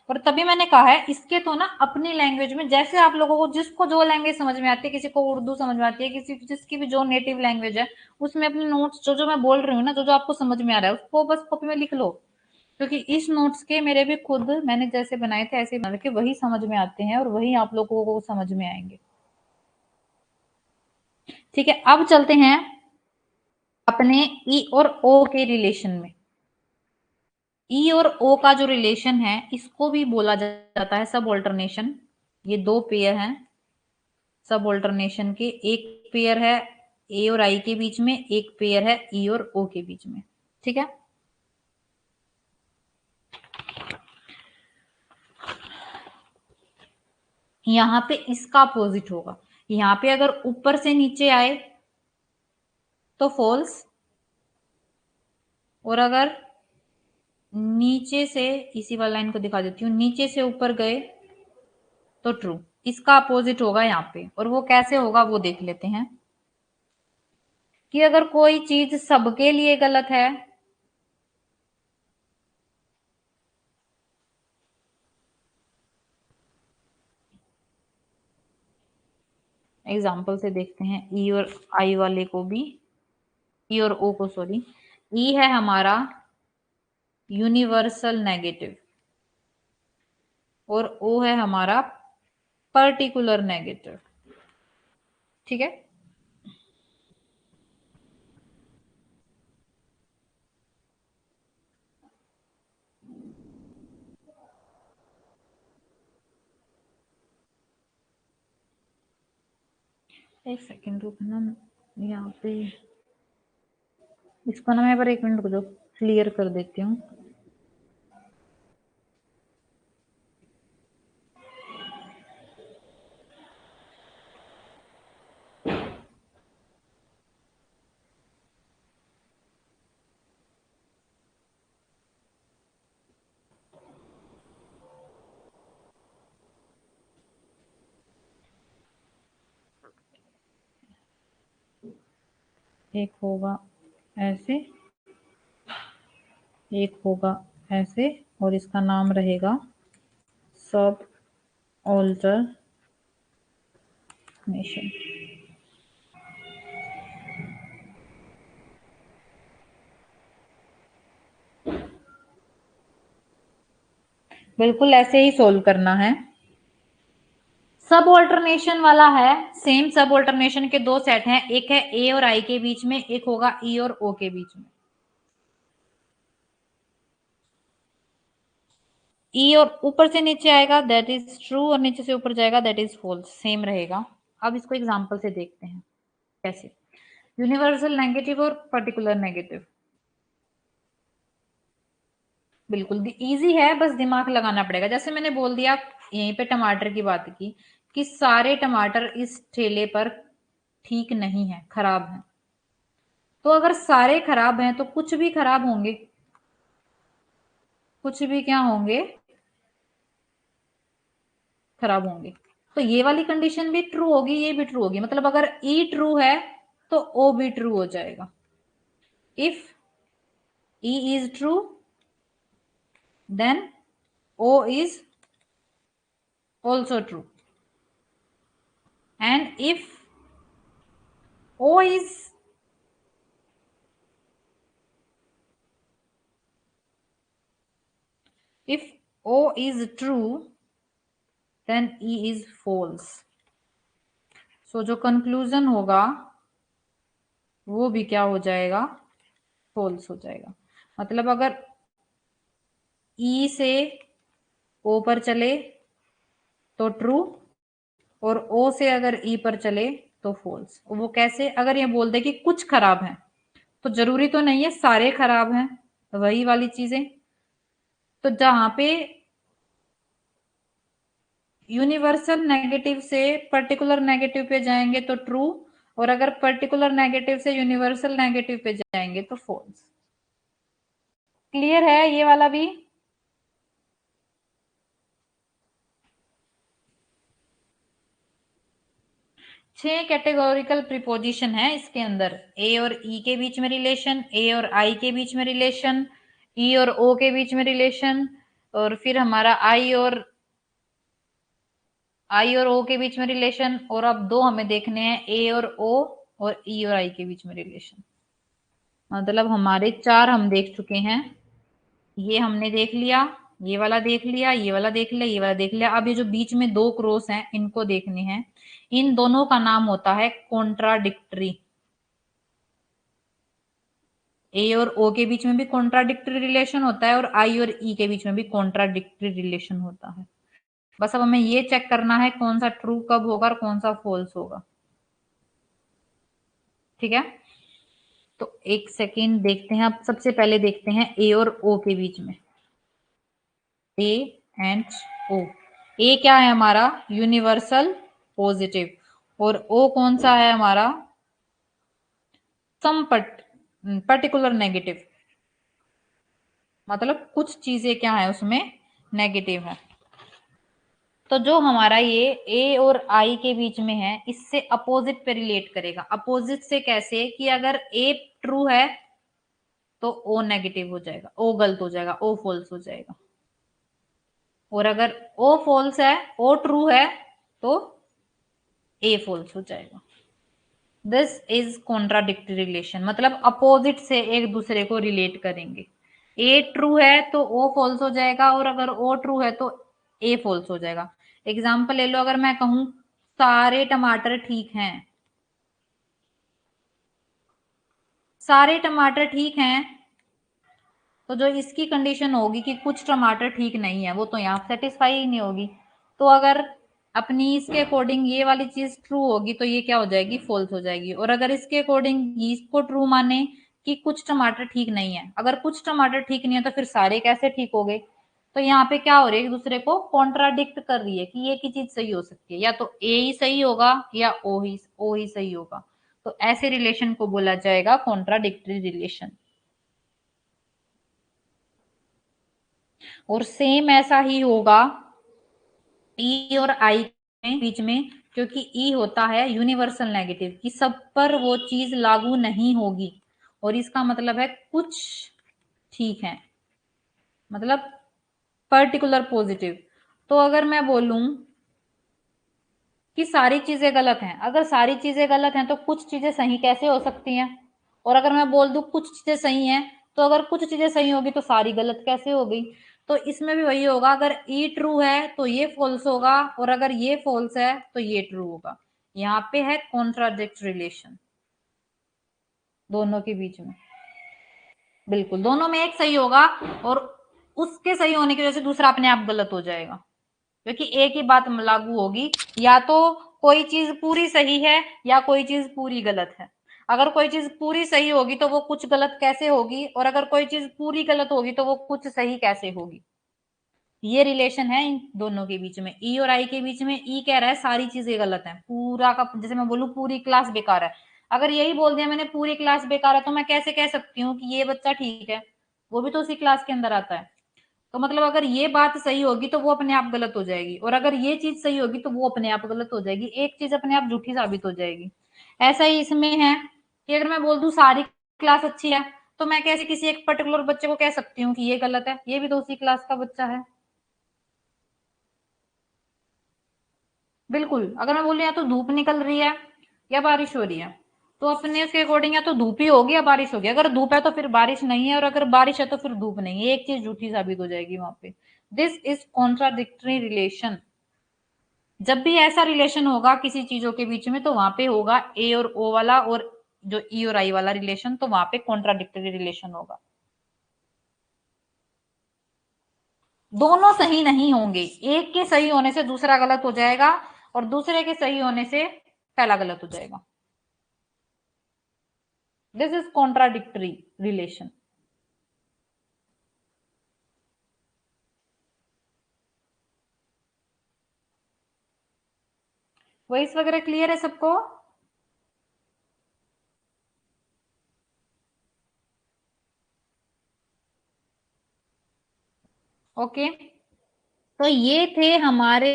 और तभी मैंने कहा है इसके तो ना अपनी लैंग्वेज में, जैसे आप लोगों को जिसको जो लैंग्वेज समझ में आती है, किसी को उर्दू समझ में आती है, किसी जिसकी भी जो नेटिव लैंग्वेज है, उसमें अपने नोट्स जो जो मैं बोल रही हूँ ना, जो जो आपको समझ में आ रहा है उसको बस कॉपी में लिख लो, क्योंकि इस नोट्स के मेरे भी खुद मैंने जैसे बनाए थे ऐसे बना के वही समझ में आते हैं, और वही आप लोगों को समझ में आएंगे। ठीक है, अब चलते हैं अपने ई और ओ के रिलेशन में। ई और ओ का जो रिलेशन है इसको भी बोला जाता है सब ऑल्टरनेशन। ये दो पेयर हैं सब ऑल्टरनेशन के, एक पेयर है ए और आई के बीच में, एक पेयर है ई और ओ के बीच में, ठीक है। यहाँ पे इसका अपोजिट होगा, यहाँ पे अगर ऊपर से नीचे आए तो फॉल्स, और अगर नीचे से, इसी वाला लाइन को दिखा देती हूँ, नीचे से ऊपर गए तो ट्रू। इसका अपोजिट होगा यहाँ पे, और वो कैसे होगा वो देख लेते हैं कि अगर कोई चीज सबके लिए गलत है, एग्जाम्पल से देखते हैं ई और आई वाले को भी, ई और ओ को, सॉरी। ई है हमारा यूनिवर्सल नेगेटिव और ओ है हमारा पर्टिकुलर नेगेटिव। ठीक है, एक सेकेंड रुकना, यहाँ पे इसको ना मैं पर एक मिनट रुक जाओ, क्लियर कर देती हूँ। एक होगा ऐसे, एक होगा ऐसे, और इसका नाम रहेगा सब ऑल्टरनेशन। बिल्कुल ऐसे ही सोल्व करना है। सब ऑल्टरनेशन वाला है, सेम सब ऑल्टरनेशन के दो सेट हैं, एक है ए और आई के बीच में, एक होगा ई और ओ के बीच में। ई और ऊपर से नीचे आएगा दैट इज ट्रू, और नीचे से ऊपर जाएगा दैट इज फॉल्स, सेम रहेगा। अब इसको एग्जांपल से देखते हैं कैसे। यूनिवर्सल नेगेटिव और पर्टिकुलर नेगेटिव, बिल्कुल इजी है, बस दिमाग लगाना पड़ेगा। जैसे मैंने बोल दिया यहीं पे टमाटर की बात की कि सारे टमाटर इस ठेले पर ठीक नहीं है, खराब है। तो अगर सारे खराब हैं तो कुछ भी खराब होंगे, कुछ भी क्या होंगे, खराब होंगे। तो ये वाली कंडीशन भी ट्रू होगी, ये भी ट्रू होगी। मतलब अगर ई ट्रू है तो ओ भी ट्रू हो जाएगा। If E is true then O is also true, and if o is if o is true then e is false। सो जो कंक्लूजन होगा वो भी क्या हो जाएगा, फॉल्स हो जाएगा। मतलब अगर ई से ओ पर चले तो ट्रू, और ओ से अगर ई पर चले तो फॉल्स। वो कैसे, अगर ये बोल दे कि कुछ खराब है तो जरूरी तो नहीं है सारे खराब हैं, वही वाली चीजें। तो जहां पे यूनिवर्सल नेगेटिव से पर्टिकुलर नेगेटिव पे जाएंगे तो ट्रू, और अगर पर्टिकुलर नेगेटिव से यूनिवर्सल नेगेटिव पे जाएंगे तो फॉल्स। क्लियर है ये वाला भी? 6 कैटेगोरिकल प्रीपोजिशन है इसके अंदर। ए और ई के बीच में रिलेशन, ए और आई के बीच में रिलेशन, ई और ओ के बीच में रिलेशन, और फिर हमारा आई और ओ के बीच में रिलेशन, और अब दो हमें देखने हैं ए और ओ और ई और आई के बीच में रिलेशन। मतलब हमारे 4 हम देख चुके हैं। ये हमने देख लिया, ये वाला देख लिया, ये वाला देख लिया, ये वाला देख लिया। अब ये जो बीच में दो क्रॉस हैं इनको देखने हैं। इन दोनों का नाम होता है कॉन्ट्राडिक्टरी। ए और ओ के बीच में भी कॉन्ट्राडिक्टरी रिलेशन होता है, और आई और ई के बीच में भी कॉन्ट्राडिक्टरी रिलेशन होता है। बस अब हमें ये चेक करना है कौन सा ट्रू कब होगा और कौन सा फॉल्स होगा। ठीक है, तो एक सेकेंड देखते हैं। अब सबसे पहले देखते हैं ए और ओ के बीच में, ए एंड ओ। ए क्या है हमारा, यूनिवर्सल पॉजिटिव, और ओ कौन सा है हमारा, सम पर्टिकुलर नेगेटिव, मतलब कुछ चीजें क्या है उसमें नेगेटिव है। तो जो हमारा ये ए और आई के बीच में है, इससे अपोजिट पे रिलेट करेगा। अपोजिट से कैसे कि अगर ए ट्रू है तो ओ नेगेटिव हो जाएगा, ओ गलत हो जाएगा, ओ फॉल्स हो जाएगा। और अगर ओ फॉल्स है, ओ ट्रू है तो ए फॉल्स हो जाएगा। दिस इज कॉन्ट्राडिक्टरी रिलेशन, मतलब अपोजिट से एक दूसरे को रिलेट करेंगे। ए ट्रू है तो ओ फॉल्स हो जाएगा, और अगर ओ ट्रू है तो ए फॉल्स हो जाएगा। एग्जाम्पल ले लो, अगर मैं कहूं सारे टमाटर ठीक हैं, सारे टमाटर ठीक हैं, तो जो इसकी कंडीशन होगी कि कुछ टमाटर ठीक नहीं है, वो तो यहाँ सेटिस्फाई ही नहीं होगी। तो अगर अपनी इसके अकॉर्डिंग ये वाली चीज ट्रू होगी तो ये क्या हो जाएगी, फॉल्स हो जाएगी। और अगर इसके अकॉर्डिंग इसको ट्रू माने कि कुछ टमाटर ठीक नहीं है, अगर कुछ टमाटर ठीक नहीं है तो फिर सारे कैसे ठीक हो गए। तो यहाँ पे क्या हो रही है, एक दूसरे को कॉन्ट्राडिक्ट कर रही है कि ये की चीज सही हो सकती है, या तो ए ही सही होगा या ओ ही सही होगा। तो ऐसे रिलेशन को बोला जाएगा कॉन्ट्राडिक्टरी रिलेशन। और सेम ऐसा ही होगा ई और आई के बीच में, क्योंकि ई होता है यूनिवर्सल नेगेटिव कि सब पर वो चीज लागू नहीं होगी, और इसका मतलब है कुछ ठीक है, मतलब पर्टिकुलर पॉजिटिव। तो अगर मैं बोलूं कि सारी चीजें गलत हैं, अगर सारी चीजें गलत हैं तो कुछ चीजें सही कैसे हो सकती हैं। और अगर मैं बोल दूं कुछ चीजें सही हैं, तो अगर कुछ चीजें सही होगी तो सारी गलत कैसे हो गई। तो इसमें भी वही होगा, अगर ई ट्रू है तो ये फॉल्स होगा, और अगर ये फॉल्स है तो ये ट्रू होगा। यहाँ पे है कॉन्ट्राडिक्ट रिलेशन दोनों के बीच में। बिल्कुल, दोनों में एक सही होगा, और उसके सही होने की वजह से दूसरा अपने आप गलत हो जाएगा, क्योंकि एक ही बात लागू होगी, या तो कोई चीज पूरी सही है या कोई चीज पूरी गलत है। अगर कोई चीज पूरी सही होगी तो वो कुछ गलत कैसे होगी, और अगर कोई चीज पूरी गलत होगी तो वो कुछ सही कैसे होगी। ये रिलेशन है इन दोनों के बीच में, ई और आई के बीच में। ई कह रहा है सारी चीजें गलत हैं, पूरा का जैसे मैं बोलूं पूरी क्लास बेकार है। अगर यही बोल दिया मैंने पूरी क्लास बेकार है, तो मैं कैसे कह सकती हूँ कि ये बच्चा ठीक है, वो भी तो उसी क्लास के अंदर आता है। तो मतलब अगर ये बात सही होगी तो वो अपने आप गलत हो जाएगी, और अगर ये चीज सही होगी तो वो अपने आप गलत हो जाएगी, एक चीज अपने आप झूठी साबित हो जाएगी। ऐसा ही इसमें है कि अगर मैं बोल दूं सारी क्लास अच्छी है, तो मैं कैसे किसी एक पर्टिकुलर बच्चे को कह सकती हूँ कि ये गलत है, ये भी तो उसी क्लास का बच्चा है। बिल्कुल, अगर मैं बोलूं या तो धूप निकल रही है या बारिश हो रही है, तो अपने उसके अकॉर्डिंग या तो धूप ही होगी या बारिश होगी। अगर धूप है तो फिर बारिश नहीं है, और अगर बारिश है तो फिर धूप नहीं है, एक चीज झूठी साबित हो जाएगी वहां पे। This is contradictory relation. जब भी ऐसा रिलेशन होगा किसी चीजों के बीच में, तो वहां पे होगा ए और ओ वाला, और जो ई और आई वाला रिलेशन, तो वहां पे कॉन्ट्राडिक्टरी रिलेशन होगा। दोनों सही नहीं होंगे, एक के सही होने से दूसरा गलत हो जाएगा, और दूसरे के सही होने से पहला गलत हो जाएगा। This is contradictory relation. Voice वगैरह क्लियर है सबको? ओके, तो ये थे हमारे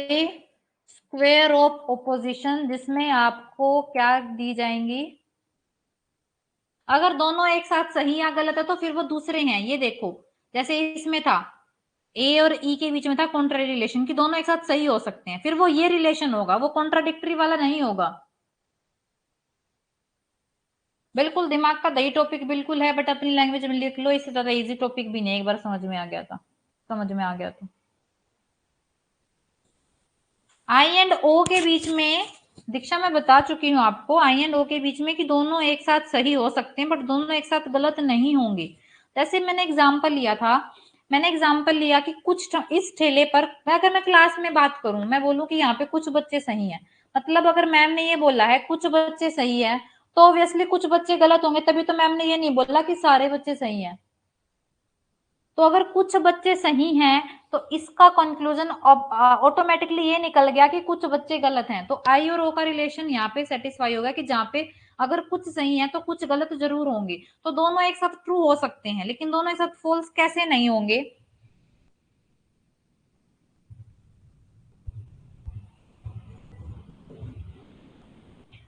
स्क्वायर ऑफ ओपोजिशन, जिसमें आपको क्या दी जाएंगी। अगर दोनों एक साथ सही या गलत है तो फिर वो दूसरे हैं। ये देखो, जैसे इसमें था ए और ई के बीच में था कॉन्ट्ररी रिलेशन कि दोनों एक साथ सही हो सकते हैं, फिर वो ये रिलेशन होगा, वो कॉन्ट्राडिक्टरी वाला नहीं होगा। बिल्कुल, दिमाग का दही टॉपिक बिल्कुल है, बट अपनी लैंग्वेज में लिख लो, इससे ज्यादा इजी टॉपिक भी नहीं, एक बार समझ में आ गया था, समझ में आ गया तो। आई एंड ओ के बीच में, दीक्षा मैं बता चुकी हूँ आपको, आई एंड ओ के बीच में कि दोनों एक साथ सही हो सकते हैं, बट दोनों एक साथ गलत नहीं होंगे। जैसे मैंने एग्जाम्पल लिया था, मैंने एग्जाम्पल लिया कि कुछ इस ठेले पर, अगर मैं क्लास में बात करूं, मैं बोलूं कि यहाँ पे कुछ बच्चे सही हैं, मतलब अगर मैम ने ये बोला है कुछ बच्चे सही है, तो ऑब्वियसली कुछ बच्चे गलत होंगे, तभी तो मैम ने ये नहीं बोला कि सारे बच्चे सही हैं। तो अगर कुछ बच्चे सही हैं तो इसका कंक्लूजन ऑटोमेटिकली ये निकल गया कि कुछ बच्चे गलत हैं। तो आई और ओ का रिलेशन यहाँ पे सेटिस्फाई होगा कि जहाँ पे अगर कुछ सही है तो कुछ गलत जरूर होंगे, तो दोनों एक साथ ट्रू हो सकते हैं, लेकिन दोनों एक साथ फॉल्स कैसे नहीं होंगे?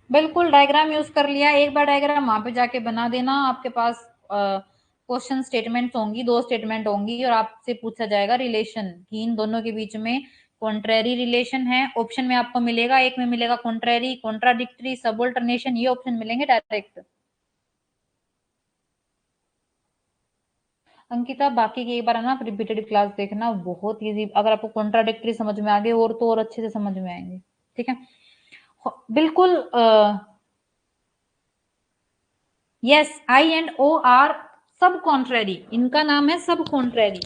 बिल्कुल, डायग्राम यूज कर लिया, एक बार डायग्राम वहां पे जाके बना देना, आपके पास क्वेश्चन स्टेटमेंट्स होंगी, 2 स्टेटमेंट होंगी और आपसे पूछा जाएगा रिलेशन कि इन दोनों के बीच में कॉन्ट्रेरी रिलेशन है। ऑप्शन में आपको मिलेगा, एक में मिलेगा कॉन्ट्रेरी, कॉन्ट्राडिक्टरी, सबऑल्टरनेशन, ये ऑप्शन मिलेंगे डायरेक्ट। अंकिता बाकी की एक बार है ना आप रिपीटेड क्लास देखना, बहुत इजी, अगर आपको कॉन्ट्राडिक्टरी समझ में आ गए और तो और अच्छे से समझ में आएंगे। ठीक है, बिल्कुल। Yes, I and O are subcontrary, इनका नाम है subcontrary,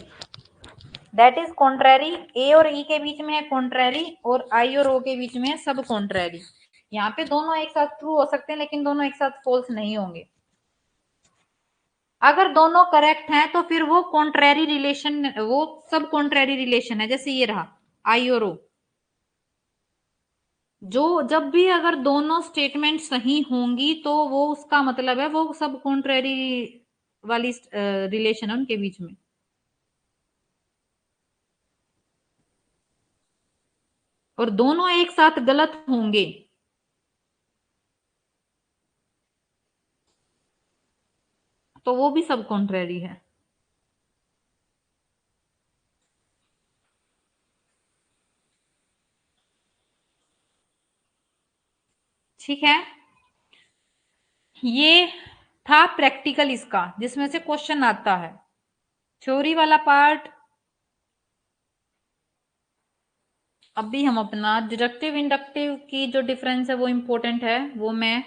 that is contrary. A और ई के बीच में है कॉन्ट्रेरी और आई और ओ के बीच में है सब कॉन्ट्रेरी। यहाँ पे दोनों एक साथ ट्रू हो सकते हैं लेकिन दोनों एक साथ फॉल्स नहीं होंगे। अगर दोनों करेक्ट हैं तो फिर वो कॉन्ट्रेरी रिलेशन, वो सब कॉन्ट्रेरी रिलेशन है। जैसे ये रहा आई और ओ, जो जब भी अगर दोनों स्टेटमेंट सही होंगी तो वो उसका मतलब है वो सब कॉन्ट्रेरी वाली रिलेशन है उनके बीच में। और दोनों एक साथ गलत होंगे तो वो भी सब कॉन्ट्रेरी है। ठीक है, ये था प्रैक्टिकल इसका, जिसमें से क्वेश्चन आता है। थ्योरी वाला पार्ट अभी हम अपना डिडक्टिव इंडक्टिव की जो डिफरेंस है वो इम्पोर्टेंट है, वो मैं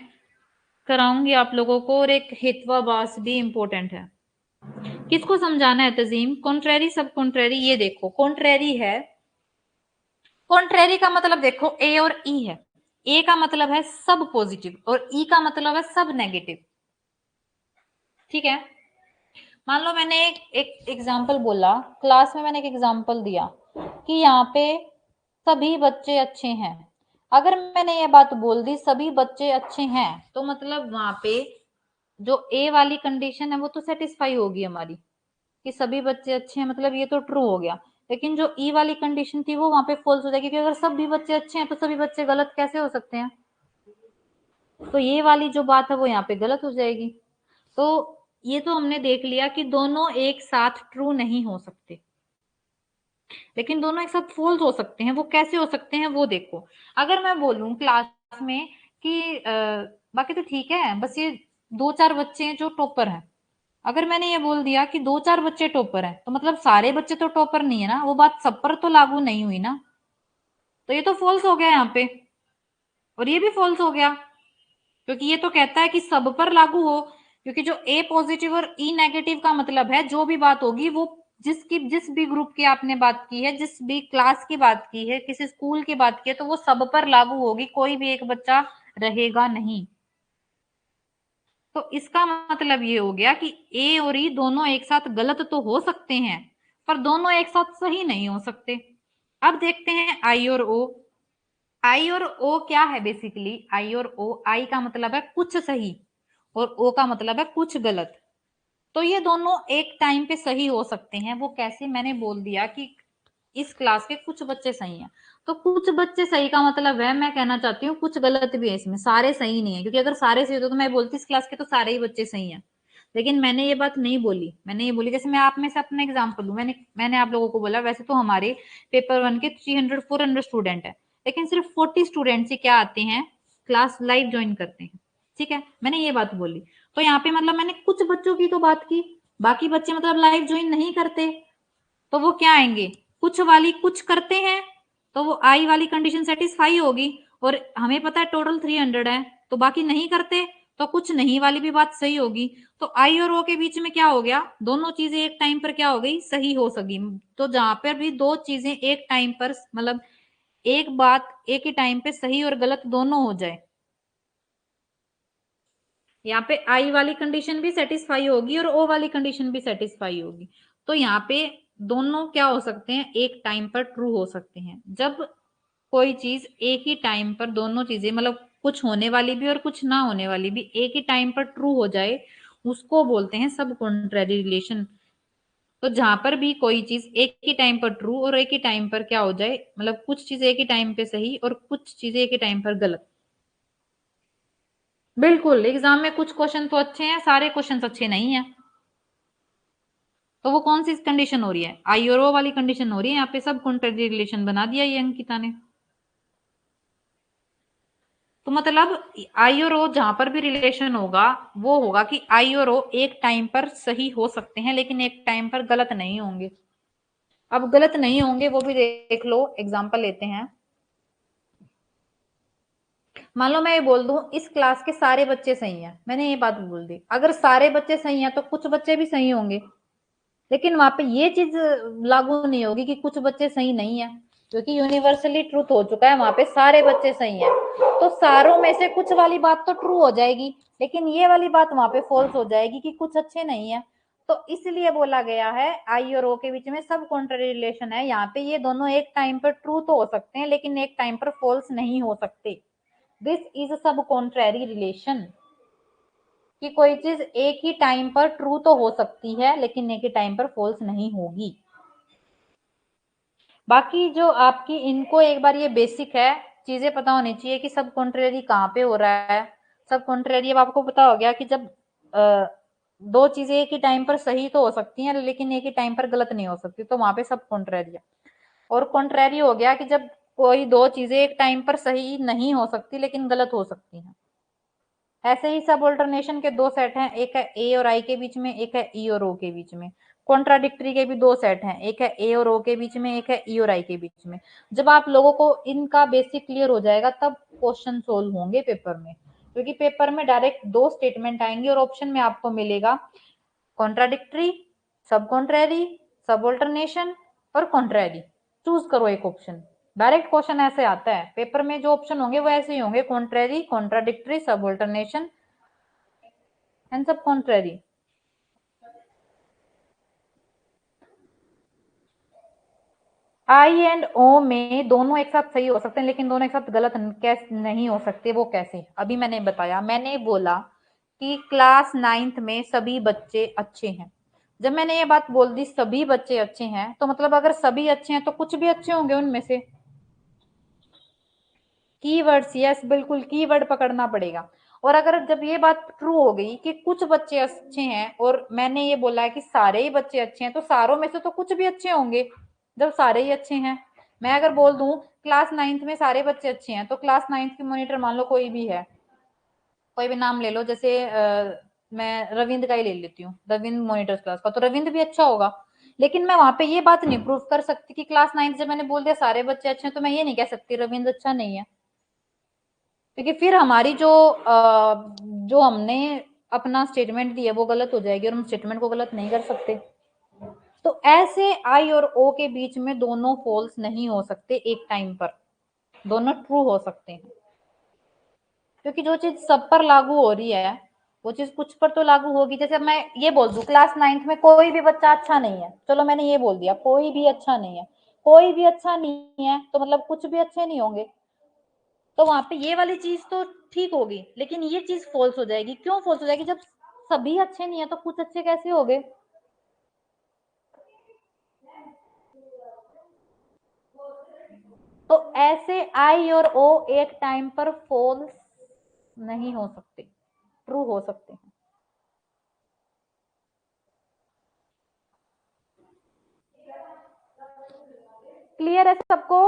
कराऊंगी आप लोगों को, और एक हेत्वाभास भी इम्पोर्टेंट है। किसको समझाना है तजीम? कॉन्ट्रेरी सब कॉन्ट्रेरी, ये देखो कॉन्ट्रेरी है, कॉन्ट्रेरी का मतलब देखो ए और ई है, ए का मतलब है सब पॉजिटिव और ई का मतलब है सब नेगेटिव। ठीक है, मान लो मैंने एक एग्जाम्पल बोला क्लास में, मैंने एक एग्जाम्पल दिया कि यहाँ पे सभी बच्चे अच्छे हैं। अगर मैंने ये बात बोल दी सभी बच्चे अच्छे हैं, तो मतलब वहां पे जो ए वाली कंडीशन है वो तो सेटिस्फाई होगी हमारी कि सभी बच्चे अच्छे हैं, मतलब ये तो ट्रू हो गया। लेकिन जो ई वाली कंडीशन थी वो वहां पे फॉल्स हो जाएगी, क्योंकि अगर सभी बच्चे अच्छे हैं तो सभी बच्चे गलत कैसे हो सकते हैं? तो ये वाली जो बात है वो यहाँ पे गलत हो जाएगी। तो ये तो हमने देख लिया कि दोनों एक साथ ट्रू नहीं हो सकते, लेकिन दोनों एक साथ फॉल्स हो सकते हैं। वो कैसे हो सकते हैं वो देखो। अगर मैं बोलूं क्लास में कि बाकी तो ठीक है, बस ये 2-4 बच्चे हैं जो टॉपर हैं, अगर मैंने ये बोल दिया कि 2-4 बच्चे टॉपर हैं, तो मतलब सारे बच्चे तो टॉपर नहीं है ना, वो बात सब पर तो लागू नहीं हुई ना। तो ये तो फॉल्स हो गया यहाँ पे, और ये भी फॉल्स हो गया, क्योंकि ये तो कहता है कि सब पर लागू हो। क्योंकि जो ए पॉजिटिव और ई नेगेटिव का मतलब है जो भी बात होगी वो जिस भी ग्रुप की आपने बात की है, जिस भी क्लास की बात की है, किसी स्कूल की बात की है, तो वो सब पर लागू होगी, कोई भी एक बच्चा रहेगा नहीं। तो इसका मतलब ये हो गया कि ए और ई दोनों एक साथ गलत तो हो सकते हैं, पर दोनों एक साथ सही नहीं हो सकते। अब देखते हैं आई और ओ। आई और ओ क्या है? बेसिकली आई और ओ, आई का मतलब है कुछ सही और ओ का मतलब है कुछ गलत। तो ये दोनों एक टाइम पे सही हो सकते हैं। वो कैसे? मैंने बोल दिया कि इस क्लास के कुछ बच्चे सही हैं, तो कुछ बच्चे सही का मतलब है मैं कहना चाहती हूँ कुछ गलत भी है इसमें, सारे सही नहीं है। क्योंकि अगर सारे सही होते तो मैं बोलती इस क्लास के तो सारे ही बच्चे सही हैं, लेकिन मैंने ये बात नहीं बोली। मैंने ये बोली, जैसे मैं आप में से अपना एग्जाम्पल लूं, मैंने मैंने आप लोगों को बोला वैसे तो हमारे पेपर 1 के 300-400 स्टूडेंट है, लेकिन सिर्फ 40 स्टूडेंट्स ही क्या आते हैं, क्लास लाइव ज्वाइन करते हैं। ठीक है, मैंने ये बात बोली। तो यहाँ पे मतलब मैंने कुछ बच्चों की तो बात की, बाकी बच्चे मतलब लाइव ज्वाइन नहीं करते, तो वो क्या आएंगे? कुछ वाली कुछ करते हैं, तो वो आई वाली कंडीशन सेटिस्फाई होगी। और हमें पता है टोटल 300 है, तो बाकी नहीं करते, तो कुछ नहीं वाली भी बात सही होगी। तो आई और ओ के बीच में क्या हो गया? दोनों चीजें एक टाइम पर क्या हो गई? सही हो सकी। तो जहां पर भी दो चीजें एक टाइम पर, मतलब एक बात एक ही टाइम पे सही और गलत दोनों हो जाए, यहाँ पे आई वाली कंडीशन भी सेटिस्फाई होगी और ओ वाली कंडीशन भी सेटिस्फाई होगी। तो यहाँ पे दोनों क्या हो सकते हैं? एक टाइम पर ट्रू हो सकते हैं। जब कोई चीज एक ही टाइम पर, दोनों चीजें मतलब कुछ होने वाली भी और कुछ ना होने वाली भी एक ही टाइम पर ट्रू हो जाए, उसको बोलते हैं सब कॉन्ट्रेरी रिलेशन। तो जहां पर भी कोई चीज एक ही टाइम पर ट्रू और एक ही टाइम पर क्या हो जाए, मतलब कुछ चीजें एक ही टाइम पे सही और कुछ चीजें एक ही टाइम पर गलत। बिल्कुल, एग्जाम में कुछ क्वेश्चन तो अच्छे हैं, सारे क्वेश्चन अच्छे नहीं है। तो वो कौन सी कंडीशन हो रही है, आई और ओ वाली कंडीशन हो रही है। यहाँ पे सब कॉन्ट्रेरी रिलेशन बना दिया ये अंकिता ने। तो मतलब आई और ओ जहां पर भी रिलेशन होगा वो होगा कि आई और ओ एक टाइम पर सही हो सकते हैं लेकिन एक टाइम पर गलत नहीं होंगे। अब गलत नहीं होंगे वो भी देख लो, एग्जांपल लेते हैं। मान लो मैं ये बोल दूं इस क्लास के सारे बच्चे सही हैं, मैंने ये बात बोल दी। अगर सारे बच्चे सही हैं तो कुछ बच्चे भी सही होंगे, लेकिन वहां पे ये चीज लागू नहीं होगी कि कुछ बच्चे सही नहीं है, क्योंकि यूनिवर्सली ट्रूथ हो चुका है, वहां पे सारे बच्चे सही हैं। तो सारों में से कुछ वाली बात तो ट्रू हो जाएगी, लेकिन ये वाली बात वहां पे फॉल्स हो जाएगी कि कुछ अच्छे नहीं है। तो इसलिए बोला गया है आई और ओ के बीच में सब कॉन्ट्ररी रिलेशन है। यहाँ पे ये दोनों एक टाइम पर ट्रू तो हो सकते हैं लेकिन एक टाइम पर फॉल्स नहीं हो सकते। दिस इज सब कॉन्ट्ररी रिलेशन, कि कोई चीज एक ही टाइम पर ट्रू तो हो सकती है लेकिन एक ही टाइम पर फॉल्स नहीं होगी। बाकी जो आपकी इनको एक बार ये बेसिक है, चीजें पता होनी चाहिए कि सब कॉन्ट्रेरी कहाँ पे हो रहा है। सब कॉन्ट्रेरी अब आपको पता हो गया कि जब दो चीजें एक ही टाइम पर सही तो हो सकती हैं लेकिन एक ही टाइम पर गलत नहीं हो सकती, तो वहां पे सब कॉन्ट्रेरी है। और कॉन्ट्रेरी हो गया कि जब कोई दो चीजें एक टाइम पर सही नहीं हो सकती लेकिन गलत हो सकती हैं। ऐसे ही सब ऑल्टरनेशन के दो सेट हैं, एक है ए और आई के बीच में, एक है ई और ओ के बीच में। कॉन्ट्राडिक्टरी के भी दो सेट हैं, एक है ए और ओ के बीच में, एक है ई और आई के बीच में। जब आप लोगों को इनका बेसिक क्लियर हो जाएगा तब क्वेश्चन सोल्व होंगे पेपर में, क्योंकि पेपर में डायरेक्ट दो स्टेटमेंट आएंगे और ऑप्शन में आपको मिलेगा कॉन्ट्राडिक्टरी, सब कॉन्ट्रेरी, सब ऑल्टरनेशन और कॉन्ट्रेरी। चूज करो एक ऑप्शन। डायरेक्ट क्वेश्चन ऐसे आता है पेपर में, जो ऑप्शन होंगे वो ऐसे ही होंगे, कॉन्ट्रेरी, कॉन्ट्राडिक्टरी, सब ऑल्टरनेशन एंड सब कॉन्ट्रेरी। आई एंड ओ में दोनों एक साथ सही हो सकते हैं लेकिन दोनों एक साथ गलत कैसे नहीं हो सकते, वो कैसे, अभी मैंने बताया। मैंने बोला कि क्लास 9th में सभी बच्चे अच्छे हैं। जब मैंने ये बात बोल दी सभी बच्चे अच्छे हैं, तो मतलब अगर सभी अच्छे हैं तो कुछ भी अच्छे होंगे उनमें से। कीवर्ड्स, यस बिल्कुल, कीवर्ड पकड़ना पड़ेगा। और अगर जब ये बात ट्रू हो गई कि कुछ बच्चे अच्छे हैं और मैंने ये बोला है कि सारे ही बच्चे अच्छे हैं, तो सारों में से तो कुछ भी अच्छे होंगे जब सारे ही अच्छे हैं। मैं अगर बोल दूं क्लास 9th में सारे बच्चे अच्छे हैं, तो क्लास 9th की मॉनिटर मान लो कोई भी है, कोई भी नाम ले लो, जैसे मैं रविंद्र का ही ले लेती हूँ, रविंद्र मॉनिटर क्लास का, तो रविंद्र भी अच्छा होगा। लेकिन मैं वहां पे ये बात नहीं प्रूव कर सकती कि क्लास 9th जब मैंने बोल दिया सारे बच्चे अच्छे हैं तो मैं ये नहीं कह सकती रविंद्र अच्छा नहीं है, क्योंकि फिर हमारी जो हमने अपना स्टेटमेंट दिया वो गलत हो जाएगी और हम स्टेटमेंट को गलत नहीं कर सकते। तो ऐसे आई और ओ के बीच में दोनों फॉल्स नहीं हो सकते एक टाइम पर, दोनों ट्रू हो सकते हैं। क्योंकि जो चीज सब पर लागू हो रही है वो चीज कुछ पर तो लागू होगी। जैसे मैं ये बोल दूं क्लास 9th में कोई भी बच्चा अच्छा नहीं है, चलो मैंने ये बोल दिया कोई भी अच्छा नहीं है, कोई भी अच्छा नहीं है तो मतलब कुछ भी अच्छे नहीं होंगे। तो वहां पे ये वाली चीज तो ठीक होगी, लेकिन ये चीज फॉल्स हो जाएगी। क्यों फॉल्स हो जाएगी, जब सभी अच्छे नहीं है तो कुछ अच्छे कैसे हो गए। तो ऐसे आई और ओ एक टाइम पर फॉल्स नहीं हो सकते, ट्रू हो सकते हैं। क्लियर है सबको।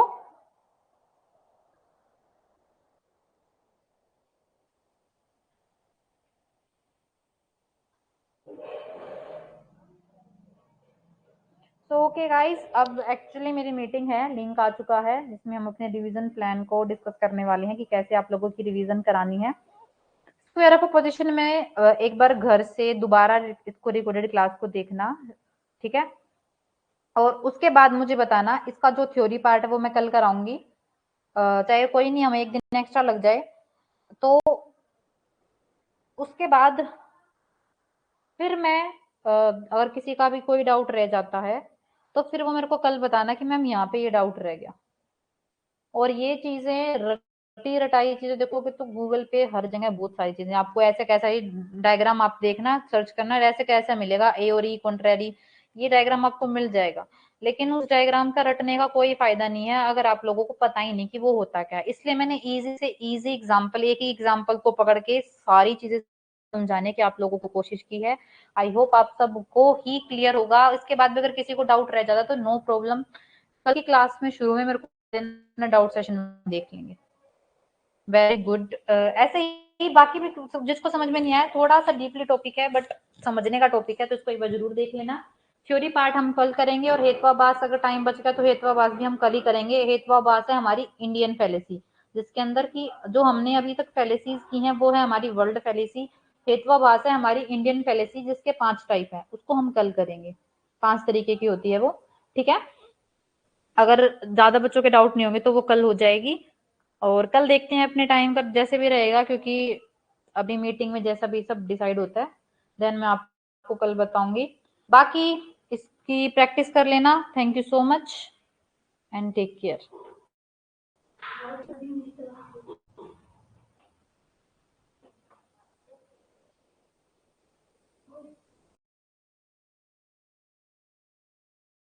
तो ओके गाइस, अब एक्चुअली मेरी मीटिंग है, लिंक आ चुका है जिसमें हम अपने रिवीजन प्लान को डिस्कस करने वाले हैं कि कैसे आप लोगों की रिवीजन करानी है। तो यार पोजीशन में एक बार घर से दोबारा इसको रिकॉर्डेड क्लास को देखना, ठीक है। और उसके बाद मुझे बताना, इसका जो थ्योरी पार्ट है वो मैं कल कराऊंगी, चाहे कोई नहीं हमें एक दिन एक्स्ट्रा लग जाए। तो उसके बाद फिर मैं अगर किसी का भी कोई डाउट रह जाता है तो फिर वो मेरे को कल बताना कि मैम यहाँ पे ये डाउट रह गया। और ये चीजें रटी रटाई चीजें देखोगे तो गूगल पे हर जगह बहुत सारी चीजें, आपको ऐसे कैसा ही डायग्राम आप देखना सर्च करना, ऐसे कैसा मिलेगा, ए और ई कॉन्ट्रेरी, ये डायग्राम आपको मिल जाएगा। लेकिन उस डायग्राम का रटने का कोई फायदा नहीं है अगर आप लोगों को पता ही नहीं कि वो होता क्या है। इसलिए मैंने इजी से इजी एग्जांपल, एक ही एग्जांपल को पकड़ के सारी चीजें समझाने की आप लोगों को कोशिश की है। आई होप आप सबको ही क्लियर होगा। इसके बाद भी अगर किसी को डाउट रह जाता तो नो प्रॉब्लम, कल की क्लास में शुरू में मेरे को डाउट सेशन देख लेंगे। Very good. ऐसे ही बाकी भी जिसको समझ में नहीं आया, थोड़ा सा डीपली टॉपिक है बट समझने का टॉपिक है, तो इसको एक बार जरूर देख लेना। थ्योरी पार्ट हम कल करेंगे, और हेत्वाभास अगर टाइम बचेगा तो हेत्वाभास भी हम कल ही करेंगे। हेत्वाभास है हमारी इंडियन फैलेसी, जिसके अंदर की जो हमने अभी तक फैलेसीज की हैं वो है हमारी वर्ल्ड फैलेसी। हेत्वाभास है हमारी इंडियन फैलेसी, जिसके 5 टाइप है, उसको हम कल करेंगे। 5 तरीके की होती है वो, ठीक है। अगर ज्यादा बच्चों के डाउट नहीं होंगे तो वो कल हो जाएगी, और कल देखते हैं अपने टाइम का जैसे भी रहेगा, क्योंकि अभी मीटिंग में जैसा भी सब डिसाइड होता है देन मैं आपको कल बताऊंगी। बाकी इसकी प्रैक्टिस कर लेना। Thank you so much and take care.